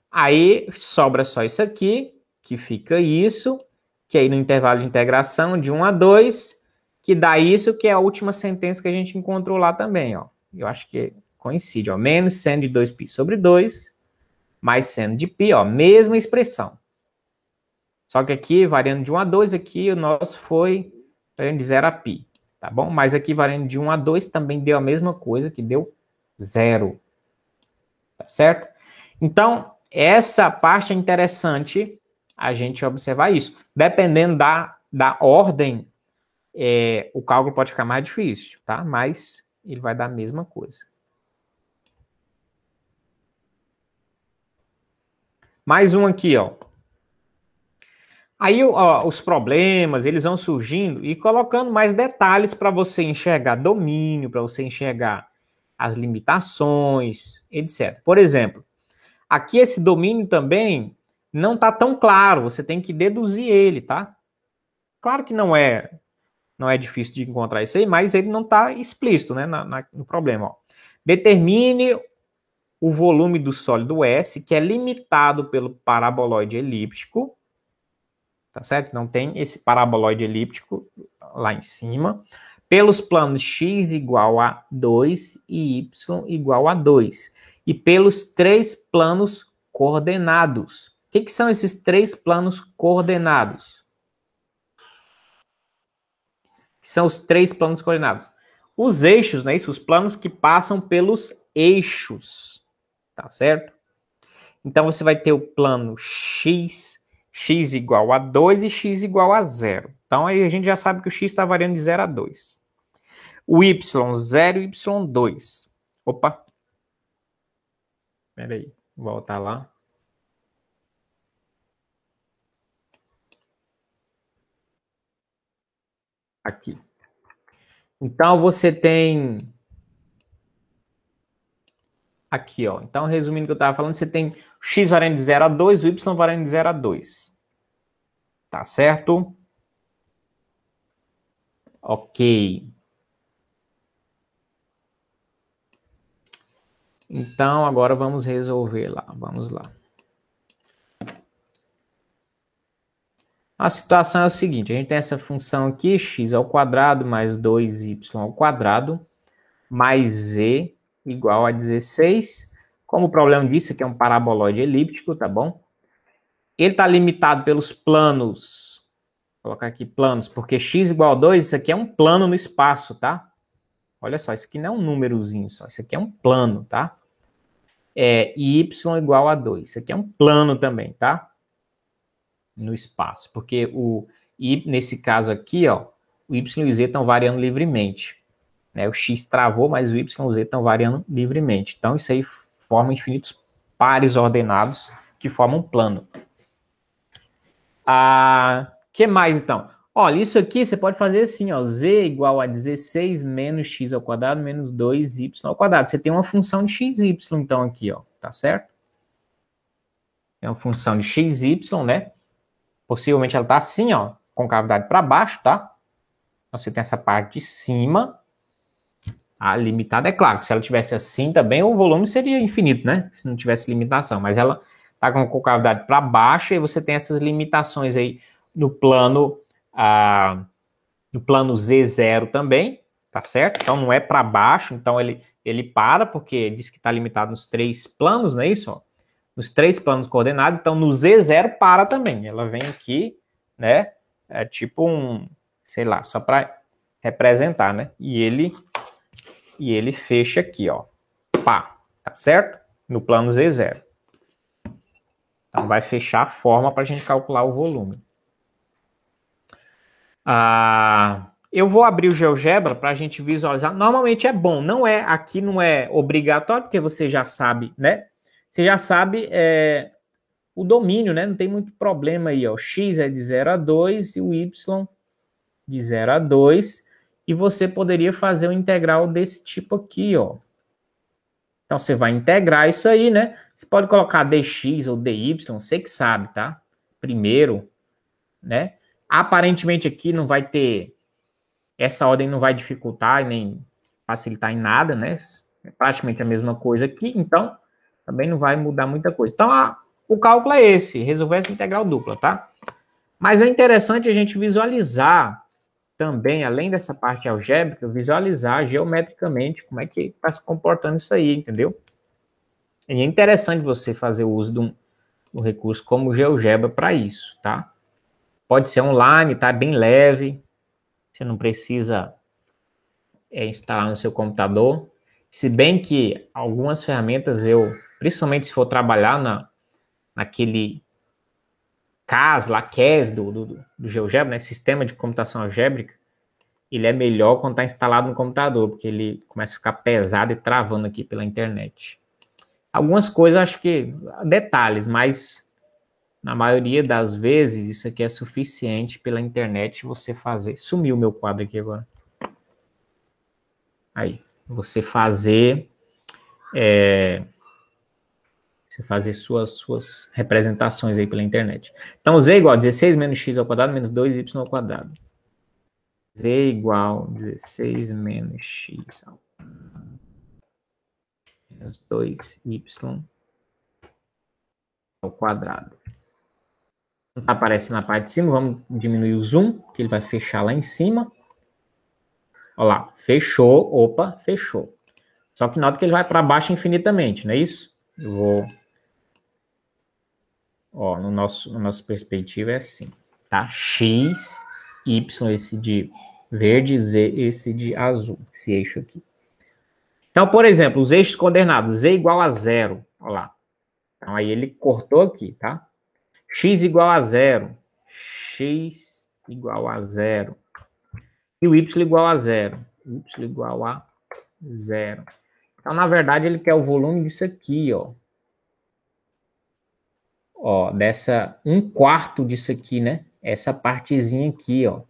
Aí, sobra só isso aqui, que fica isso, que aí no intervalo de integração, de 1 a 2, que dá isso, que é a última sentença que a gente encontrou lá também, ó. Eu acho que coincide, ó. Menos seno de 2π sobre 2, mais seno de π, ó. Mesma expressão. Só que aqui, variando de 1 a 2, aqui o nosso foi variando de 0 a π, tá bom? Mas aqui, variando de 1 a 2, também deu a mesma coisa, que deu 0. Tá certo? Então, essa parte é interessante a gente observar isso. Dependendo da ordem, o cálculo pode ficar mais difícil, tá? Mas ele vai dar a mesma coisa. Mais um aqui, ó. Aí os problemas, eles vão surgindo e colocando mais detalhes para você enxergar domínio, para você enxergar as limitações, etc. Por exemplo, aqui esse domínio também não está tão claro, você tem que deduzir ele, tá? Claro que não é difícil de encontrar isso aí, mas ele não está explícito, né, no problema. Ó. Determine o volume do sólido S, que é limitado pelo paraboloide elíptico, tá certo? Não tem esse paraboloide elíptico lá em cima, pelos planos x igual a 2 e y igual a 2, e pelos três planos coordenados. O que são esses três planos coordenados? Que são os três planos coordenados? Os eixos, né? Isso, os planos que passam pelos eixos, tá certo? Então, você vai ter o plano x igual a 2 e x igual a 0. Então, aí a gente já sabe que o x está variando de 0 a 2. O y, 0 e y, 2. Opa! Espera aí, vou voltar lá. Aqui. Então, você tem... Aqui, ó. Então, resumindo o que eu estava falando, você tem x variando de 0 a 2, o y variando de 0 a 2. Tá certo? Ok. Então, agora vamos resolver lá. Vamos lá. A situação é o seguinte, a gente tem essa função aqui, x ao quadrado mais 2y ao quadrado, mais z igual a 16. Como o problema disso aqui é um paraboloide elíptico, tá bom? Ele está limitado pelos planos, vou colocar aqui planos, porque x igual a 2, isso aqui é um plano no espaço, tá? Olha só, isso aqui não é um númerozinho só, isso aqui é um plano, tá? E y igual a 2, isso aqui é um plano também, tá? No espaço, porque nesse caso aqui, ó, o y e o z estão variando livremente. Né? O x travou, mas o y e o z estão variando livremente. Então, isso aí forma infinitos pares ordenados que formam um plano. Que mais, então? Olha, isso aqui você pode fazer assim, ó, z igual a 16 menos x ao quadrado menos 2y ao quadrado. Você tem uma função de xy, então, aqui, ó, tá certo? É uma função de xy, né? Possivelmente ela está assim, ó, com cavidade para baixo, tá? Então, você tem essa parte de cima. A limitada é claro, que se ela tivesse assim também, o volume seria infinito, né? Se não tivesse limitação. Mas ela está com a concavidade para baixo e você tem essas limitações aí no plano, no plano Z0 também, tá certo? Então não é para baixo, então ele para, porque diz que está limitado nos 3 planos, não é isso? Ó? Nos 3 planos coordenados, então no Z0 para também. Ela vem aqui, né? É tipo um, sei lá, só para representar, né? E ele fecha aqui, ó. Pá, tá certo? No plano Z0. Então vai fechar a forma para a gente calcular o volume. Eu vou abrir o GeoGebra para a gente visualizar. Normalmente é bom, aqui não é obrigatório, porque você já sabe, né? Você já sabe o domínio, né? Não tem muito problema aí, ó. X é de 0 a 2 e o Y de 0 a 2. E você poderia fazer um integral desse tipo aqui, ó. Então, você vai integrar isso aí, né? Você pode colocar dx ou dy, você que sabe, tá? Primeiro, né? Aparentemente aqui não vai ter... Essa ordem não vai dificultar nem facilitar em nada, né? É praticamente a mesma coisa aqui, então também não vai mudar muita coisa. Então, o cálculo é esse, resolver essa integral dupla, tá? Mas é interessante a gente visualizar também, além dessa parte algébrica, visualizar geometricamente como é que está se comportando isso aí, entendeu? E é interessante você fazer o uso do recurso como GeoGebra para isso, tá? Pode ser online, tá? Bem leve, você não precisa instalar no seu computador. Se bem que algumas ferramentas principalmente se for trabalhar naquele CAS, lá, CAS do GeoGebra, né? Sistema de computação algébrica, ele é melhor quando está instalado no computador, porque ele começa a ficar pesado e travando aqui pela internet. Algumas coisas, acho que detalhes, mas na maioria das vezes isso aqui é suficiente pela internet você fazer. Sumiu o meu quadro aqui agora. Aí, você fazer suas representações aí pela internet. Então, Z igual a 16 menos x ao quadrado menos 2y ao quadrado. Z igual a 16 menos x ao quadrado menos 2y ao quadrado. Aparece na parte de cima, vamos diminuir o zoom, que ele vai fechar lá em cima. Olha lá, fechou, opa, fechou. Só que nota que ele vai para baixo infinitamente, não é isso? Eu vou... Ó, no nosso perspectiva é assim, tá? X, Y, esse de verde, Z, esse de azul, esse eixo aqui. Então, por exemplo, os eixos coordenados, Z igual a 0, olha lá. Então, aí ele cortou aqui, tá? X igual a 0, X igual a 0, e o Y igual a 0, Y igual a 0. Então, na verdade, ele quer o volume disso aqui, ó. Ó, dessa 1/4 disso aqui, né? Essa partezinha aqui, ó.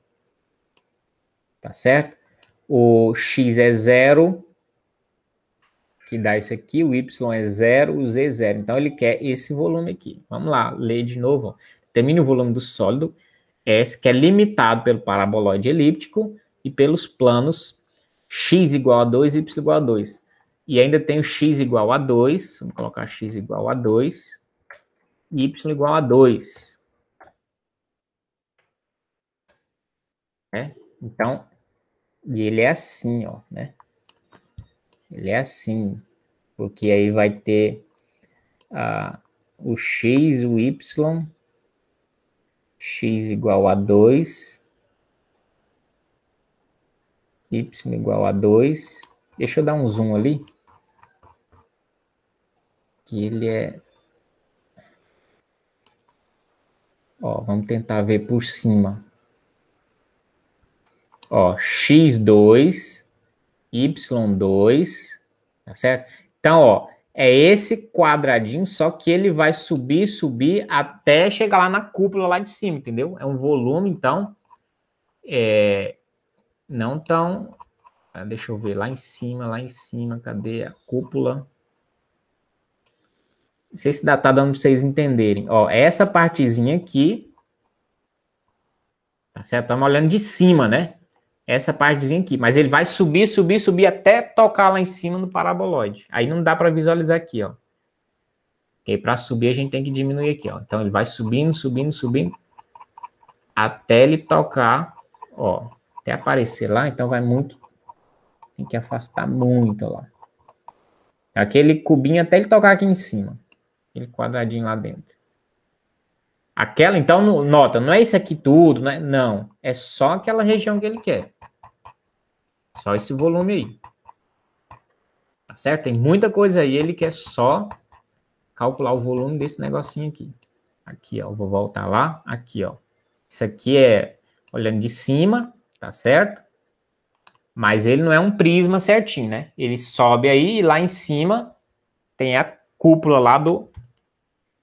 Tá certo? O X é 0, que dá isso aqui. O Y é 0, o Z é 0. Então, ele quer esse volume aqui. Vamos lá, ler de novo. Ó. Determine o volume do sólido S, que é limitado pelo paraboloide elíptico e pelos planos x igual a 2, y igual a 2. E ainda tem o x igual a 2, vamos colocar x igual a 2, e y igual a 2. Então, e ele é assim, ó, né? Ele é assim, porque aí vai ter o x, o y, x igual a 2, y igual a 2. Deixa eu dar um zoom ali, que ele é... Ó, vamos tentar ver por cima. Ó, x2, y2, tá certo? Então, ó, é esse quadradinho, só que ele vai subir, subir, até chegar lá na cúpula lá de cima, entendeu? É um volume, então, não tão... Deixa eu ver, lá em cima, cadê a cúpula? Não sei se tá dando para vocês entenderem. Ó, essa partezinha aqui, tá certo? Estamos olhando de cima, né? Essa partezinha aqui. Mas ele vai subir, subir, subir até tocar lá em cima no paraboloide. Aí não dá para visualizar aqui, ó. Porque para subir a gente tem que diminuir aqui, ó. Então ele vai subindo, subindo, subindo, até ele tocar, ó, até aparecer lá. Então vai muito, tem que afastar muito lá. Aquele cubinho até ele tocar aqui em cima. Aquele quadradinho lá dentro. Aquela, então, nota, não é isso aqui tudo, né? Não. É só aquela região que ele quer. Só esse volume aí. Tá certo? Tem muita coisa aí. Ele quer só calcular o volume desse negocinho aqui. Aqui, ó. Vou voltar lá. Aqui, ó. Isso aqui é olhando de cima, tá certo? Mas ele não é um prisma certinho, né? Ele sobe aí e lá em cima tem a cúpula lá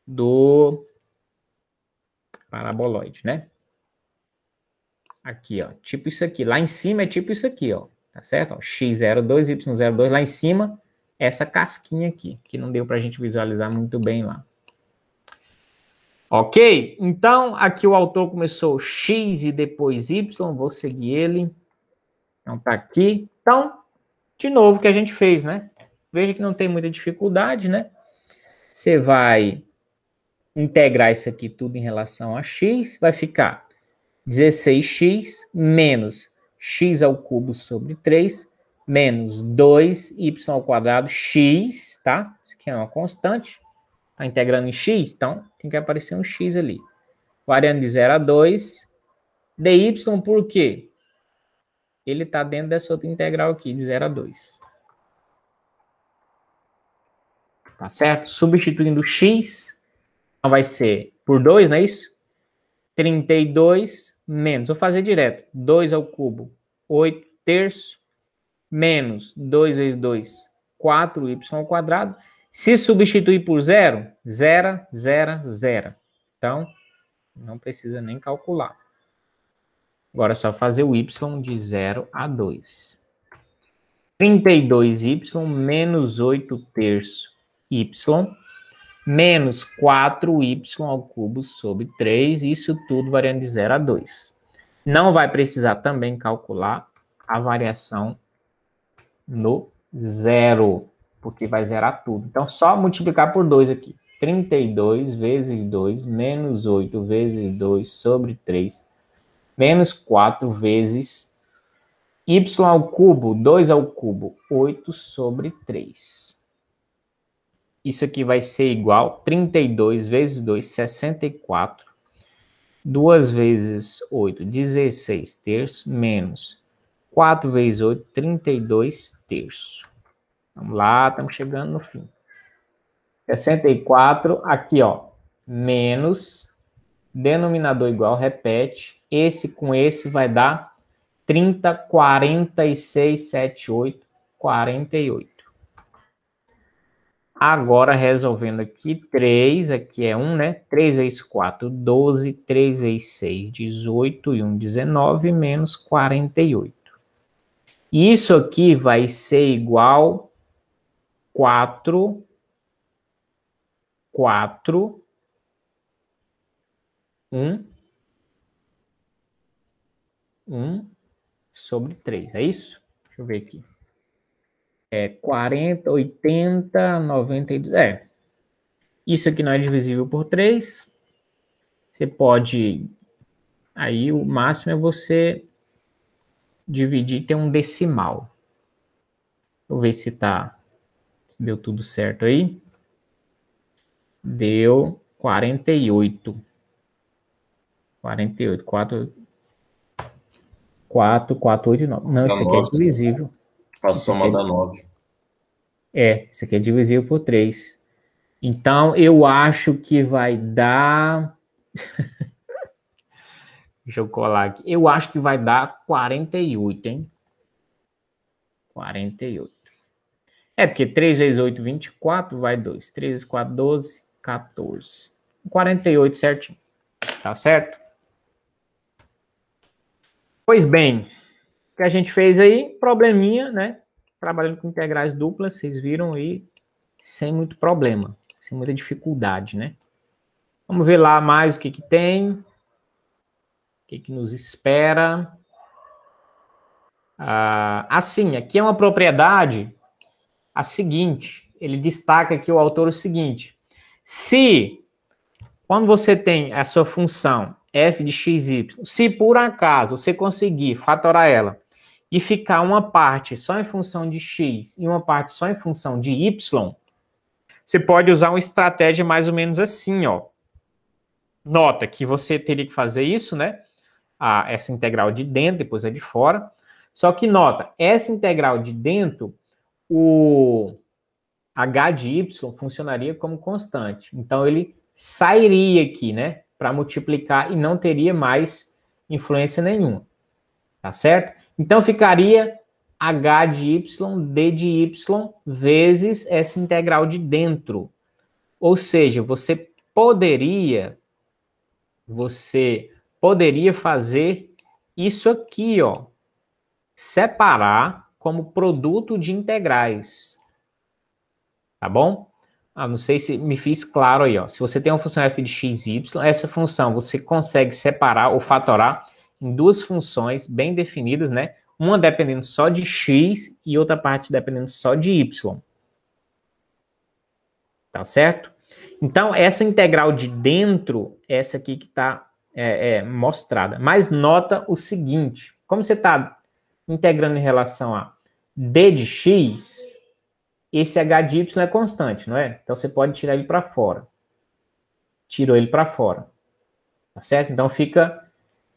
do paraboloide, né? Aqui, ó. Tipo isso aqui. Lá em cima é tipo isso aqui, ó. Tá certo? Ó, X02, Y02. Lá em cima, essa casquinha aqui, que não deu pra gente visualizar muito bem lá. Ok? Então, aqui o autor começou X e depois Y. Vou seguir ele. Então, tá aqui. Então, de novo, o que a gente fez, né? Veja que não tem muita dificuldade, né? Você vai integrar isso aqui tudo em relação a X. Vai ficar 16x menos x ao cubo sobre 3 menos 2y ao quadrado x, tá? Isso aqui é uma constante. Tá integrando em x, então tem que aparecer um x ali. Variando de 0 a 2. dy por quê? Ele está dentro dessa outra integral aqui, de 0 a 2. Tá certo? Substituindo x, então vai ser por 2, não é isso? 32 menos, vou fazer direto, 2 ao cubo, 8 terços, menos 2 vezes 2, 4y ao quadrado. Se substituir por 0, 0, 0, 0. Então, não precisa nem calcular. Agora é só fazer o y de 0 a 2. 32y menos 8 terços y menos 4y ao cubo sobre 3, isso tudo variando de 0 a 2. Não vai precisar também calcular a variação no zero, porque vai zerar tudo. Então, só multiplicar por 2 aqui. 32 vezes 2, menos 8 vezes 2 sobre 3, menos 4 vezes y ao cubo, 2 ao cubo, 8 sobre 3. Isso aqui vai ser igual a 32 vezes 2, 64. 2 vezes 8, 16 terços, menos 4 vezes 8, 32 terços. Vamos lá, estamos chegando no fim. 64, aqui, ó, menos, denominador igual, repete. Esse com esse vai dar 30, 46, 7, 8, 48. Agora, resolvendo aqui, 3, aqui é 1, né? 3 vezes 4, 12, 3 vezes 6, 18, e 1, 19, menos 48. Isso aqui vai ser igual 4, 1 sobre 3, é isso? Deixa eu ver aqui. É 40, 80, 92, Isso aqui não é divisível por 3. Você pode... Aí o máximo é você dividir e ter um decimal. Vou ver se deu tudo certo aí. Deu 48. 48. 4, 8, 9. Não, isso aqui é divisível. A soma dá 9. Isso aqui é divisível por 3. Então, eu acho que vai dar... Deixa eu colar aqui. Eu acho que vai dar 48, hein? 48. Porque 3 vezes 8, 24, vai 2. 3 vezes 4, 12, 14. 48 certinho. Tá certo? Pois bem, o que a gente fez aí, probleminha, né? Trabalhando com integrais duplas, vocês viram aí, sem muito problema, sem muita dificuldade, né? Vamos ver lá mais o que tem, o que nos espera. Assim, aqui é uma propriedade a seguinte, ele destaca aqui o autor o seguinte, se, quando você tem a sua função f de xy, se por acaso você conseguir fatorar ela e ficar uma parte só em função de x e uma parte só em função de y, você pode usar uma estratégia mais ou menos assim, ó. Nota que você teria que fazer isso, né? Essa integral de dentro, depois a de fora. Só que nota, essa integral de dentro, o h de y funcionaria como constante. Então, ele sairia aqui, né? Para multiplicar e não teria mais influência nenhuma. Tá certo? Então, ficaria h de y, d de y, vezes essa integral de dentro. Ou seja, você poderia fazer isso aqui, ó. Separar como produto de integrais. Tá bom? Não sei se me fiz claro aí, ó. Se você tem uma função f de x, y, essa função você consegue separar ou fatorar em duas funções bem definidas, né? Uma dependendo só de x e outra parte dependendo só de y. Tá certo? Então, essa integral de dentro, essa aqui que está mostrada. Mas nota o seguinte, como você está integrando em relação a d de x, esse h de y é constante, não é? Então, você pode tirar ele para fora. Tirou ele para fora. Tá certo? Então, fica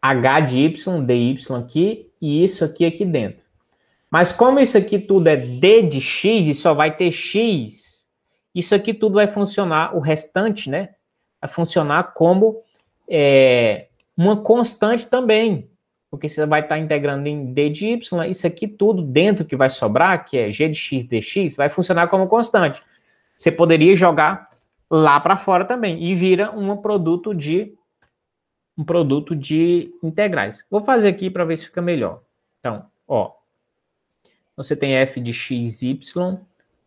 h de y, dy aqui, e isso aqui dentro. Mas como isso aqui tudo é d de x e só vai ter x, isso aqui tudo vai funcionar, o restante, né? Vai funcionar como uma constante também. Porque você vai estar integrando em d de y, isso aqui tudo dentro que vai sobrar, que é g de x dx, vai funcionar como constante. Você poderia jogar lá para fora também e vira um produto de integrais. Vou fazer aqui para ver se fica melhor. Então, ó, você tem f de xy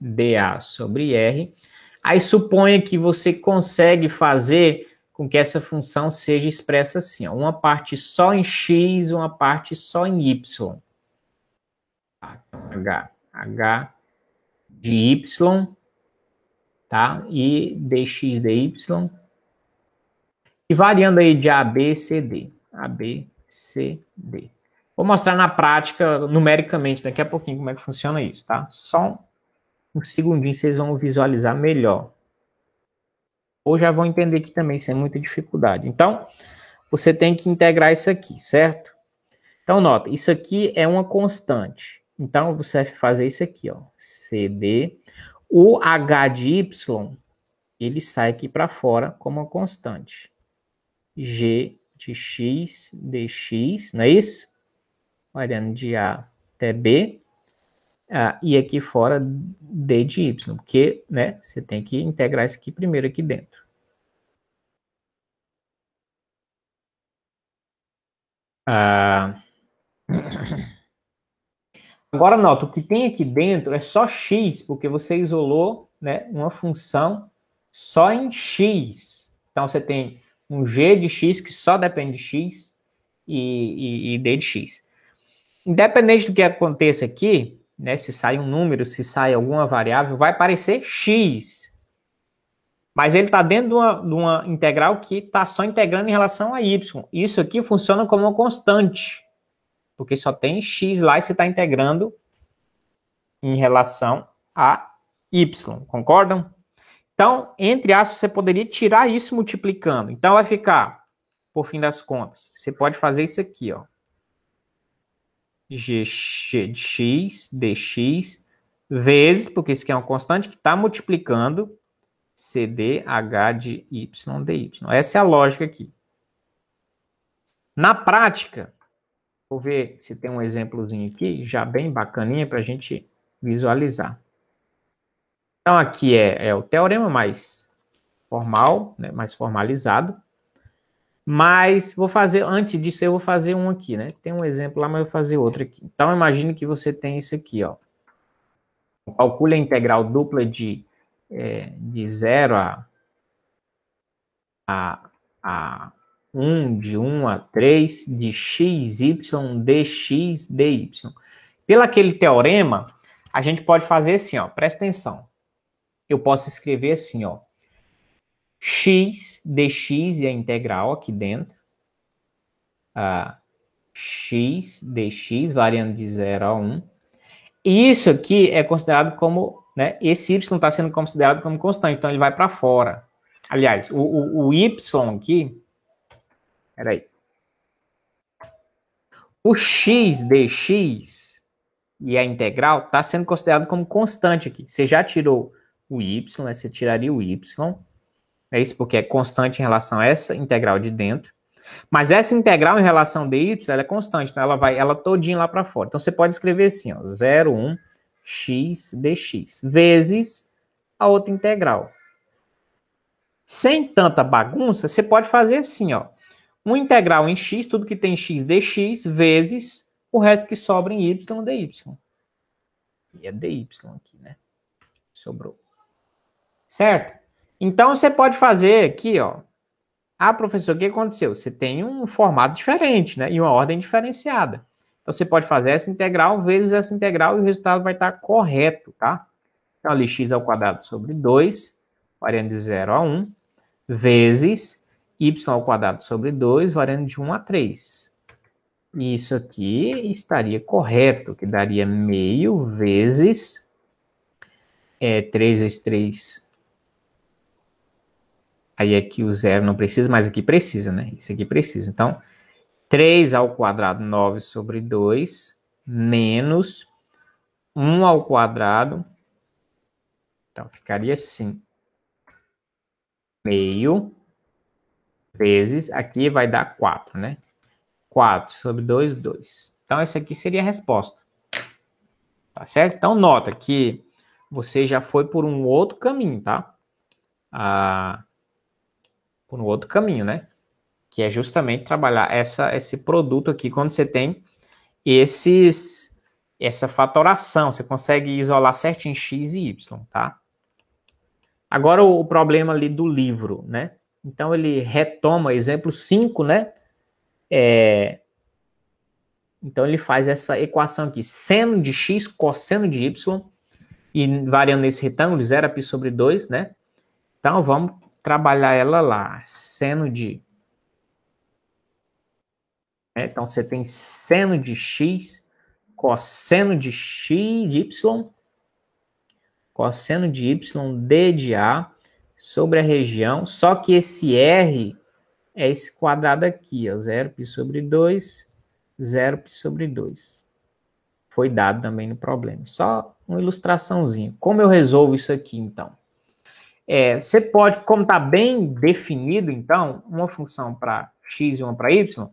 dA sobre R. Aí suponha que você consegue fazer com que essa função seja expressa assim, ó, uma parte só em x, uma parte só em y. H de y, tá? E dx dy. E variando aí de AB, CD. AB, CD. Vou mostrar na prática, numericamente, daqui a pouquinho, como é que funciona isso, tá? Só um segundinho, vocês vão visualizar melhor. Ou já vão entender aqui também, sem muita dificuldade. Então, você tem que integrar isso aqui, certo? Então, nota, isso aqui é uma constante. Então, você vai fazer isso aqui, ó. CD. O H de Y, ele sai aqui para fora como uma constante. G de x dx, não é isso? Variando de A até B. E aqui fora d de y, porque, né, você tem que integrar isso aqui primeiro aqui dentro. Agora, nota, o que tem aqui dentro é só x, porque você isolou, né, uma função só em x. Então, você tem um g de x que só depende de x e d de x. Independente do que aconteça aqui, né, se sai um número, se sai alguma variável, vai aparecer x. Mas ele está dentro de uma integral que está só integrando em relação a y. Isso aqui funciona como uma constante, porque só tem x lá e você está integrando em relação a y. Concordam? Então, entre aspas, você poderia tirar isso multiplicando. Então, vai ficar, por fim das contas, você pode fazer isso aqui, ó. G de x dx vezes, porque isso aqui é uma constante que está multiplicando, CD H de y dy. Essa é a lógica aqui. Na prática, vou ver se tem um exemplozinho aqui, já bem bacaninha para a gente visualizar. Então, aqui é o teorema mais formal, né, mais formalizado. Mas vou fazer, antes disso, eu vou fazer um aqui, né? Tem um exemplo lá, mas eu vou fazer outro aqui. Então, imagine que você tem isso aqui, ó. Calcule a integral dupla de 0 a 1, de 1 a 3, de xy dx dy. Pelo aquele teorema, a gente pode fazer assim, ó, presta atenção. Eu posso escrever assim, ó, x dx e a integral aqui dentro. X dx variando de 0 a 1. E isso aqui é considerado como, né, esse y está sendo considerado como constante, então ele vai para fora. Aliás, o y aqui, peraí, o x dx e a integral está sendo considerado como constante aqui. Você já tirou o y, né, você tiraria o y, é isso porque é constante em relação a essa integral de dentro. Mas essa integral em relação dy, ela é constante, então ela vai ela todinha lá para fora. Então você pode escrever assim, ó, 0,1 x dx vezes a outra integral. Sem tanta bagunça, você pode fazer assim, ó, uma integral em x, tudo que tem x dx, vezes o resto que sobra em y dy. E é dy aqui, né? Sobrou. Certo? Então você pode fazer aqui, ó, professor, o que aconteceu? Você tem um formato diferente, né? E uma ordem diferenciada. Então, você pode fazer essa integral vezes essa integral e o resultado vai estar correto, tá? Então, ali, x ao quadrado sobre 2, variando de 0 a 1, vezes y ao quadrado sobre 2, variando de 1 a 3. E isso aqui estaria correto, que daria meio vezes 3 vezes 3. Aí aqui o 0 não precisa, mas aqui precisa, né? Isso aqui precisa. Então, 3 ao quadrado, 9 sobre 2, menos 1 ao quadrado. Então, ficaria assim. Meio vezes, aqui vai dar 4, né? 4 sobre 2, 2. Então, essa aqui seria a resposta. Tá certo? Então, nota que você já foi por um outro caminho, tá? Por um outro caminho, né? Que é justamente trabalhar esse produto aqui, quando você tem essa fatoração, você consegue isolar certinho x e y, tá? Agora o problema ali do livro, né? Então ele retoma exemplo 5, né? Então ele faz essa equação aqui, seno de x cosseno de y, e variando nesse retângulo, 0 a π sobre 2, né? Então vamos trabalhar ela lá, seno de... Então você tem seno de x, cosseno de x de y, cosseno de y d de a sobre a região, só que esse r é esse quadrado aqui, ó, 0π sobre 2, 0π sobre 2. Foi dado também no problema. Só uma ilustraçãozinha. Como eu resolvo isso aqui, então? Você pode, como está bem definido, então, uma função para x e uma para y,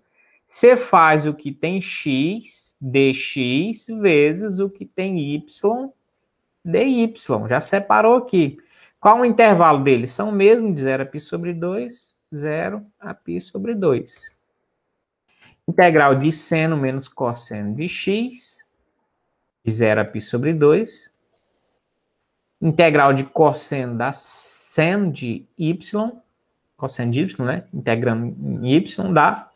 você faz o que tem x dx vezes o que tem y dy. Já separou aqui. Qual o intervalo deles? São o mesmo, de 0 a π sobre 2, 0 a π sobre 2. Integral de seno menos cosseno de x, de 0 a π sobre 2. Integral de cosseno da seno de y, cosseno de y, né? Integrando em y, dá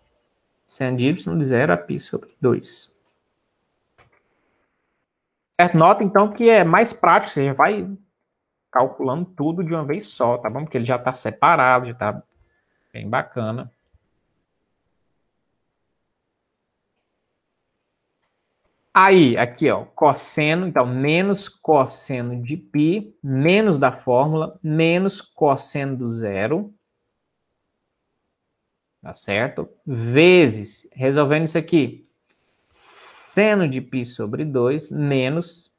seno de y de 0 a π sobre 2. Certo? Nota, então, que é mais prático, você já vai calculando tudo de uma vez só, tá bom? Porque ele já está separado, já está bem bacana. Aí, aqui, ó, cosseno, então, menos cosseno de π, menos da fórmula, menos cosseno do zero, tá certo? Vezes, resolvendo isso aqui, seno de π sobre 2, menos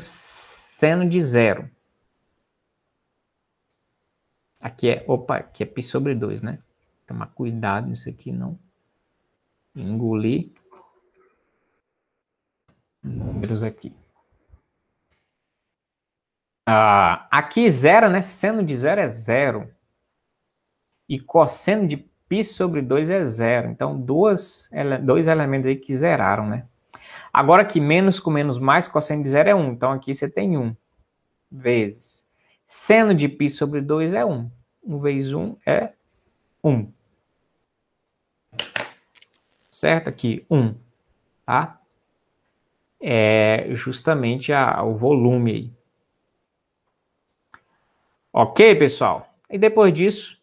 seno de zero. Aqui é π sobre 2, né? Tomar cuidado nisso aqui, não engolir números aqui. Aqui zero, né? Seno de zero é zero. E cosseno de π sobre 2 é zero. Então, dois elementos aí que zeraram, né? Agora aqui, menos com menos mais, cosseno de zero é 1. Então, aqui você tem 1 vezes. Seno de π sobre 2 é 1. 1 vezes 1 é 1. Certo? Aqui, 1. tá? É justamente o volume aí. Ok, pessoal? E depois disso,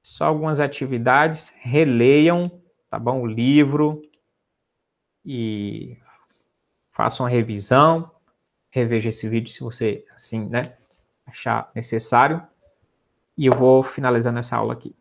só algumas atividades, releiam, tá bom? O livro e façam uma revisão, reveja esse vídeo se você, assim, né, achar necessário. E eu vou finalizando essa aula aqui.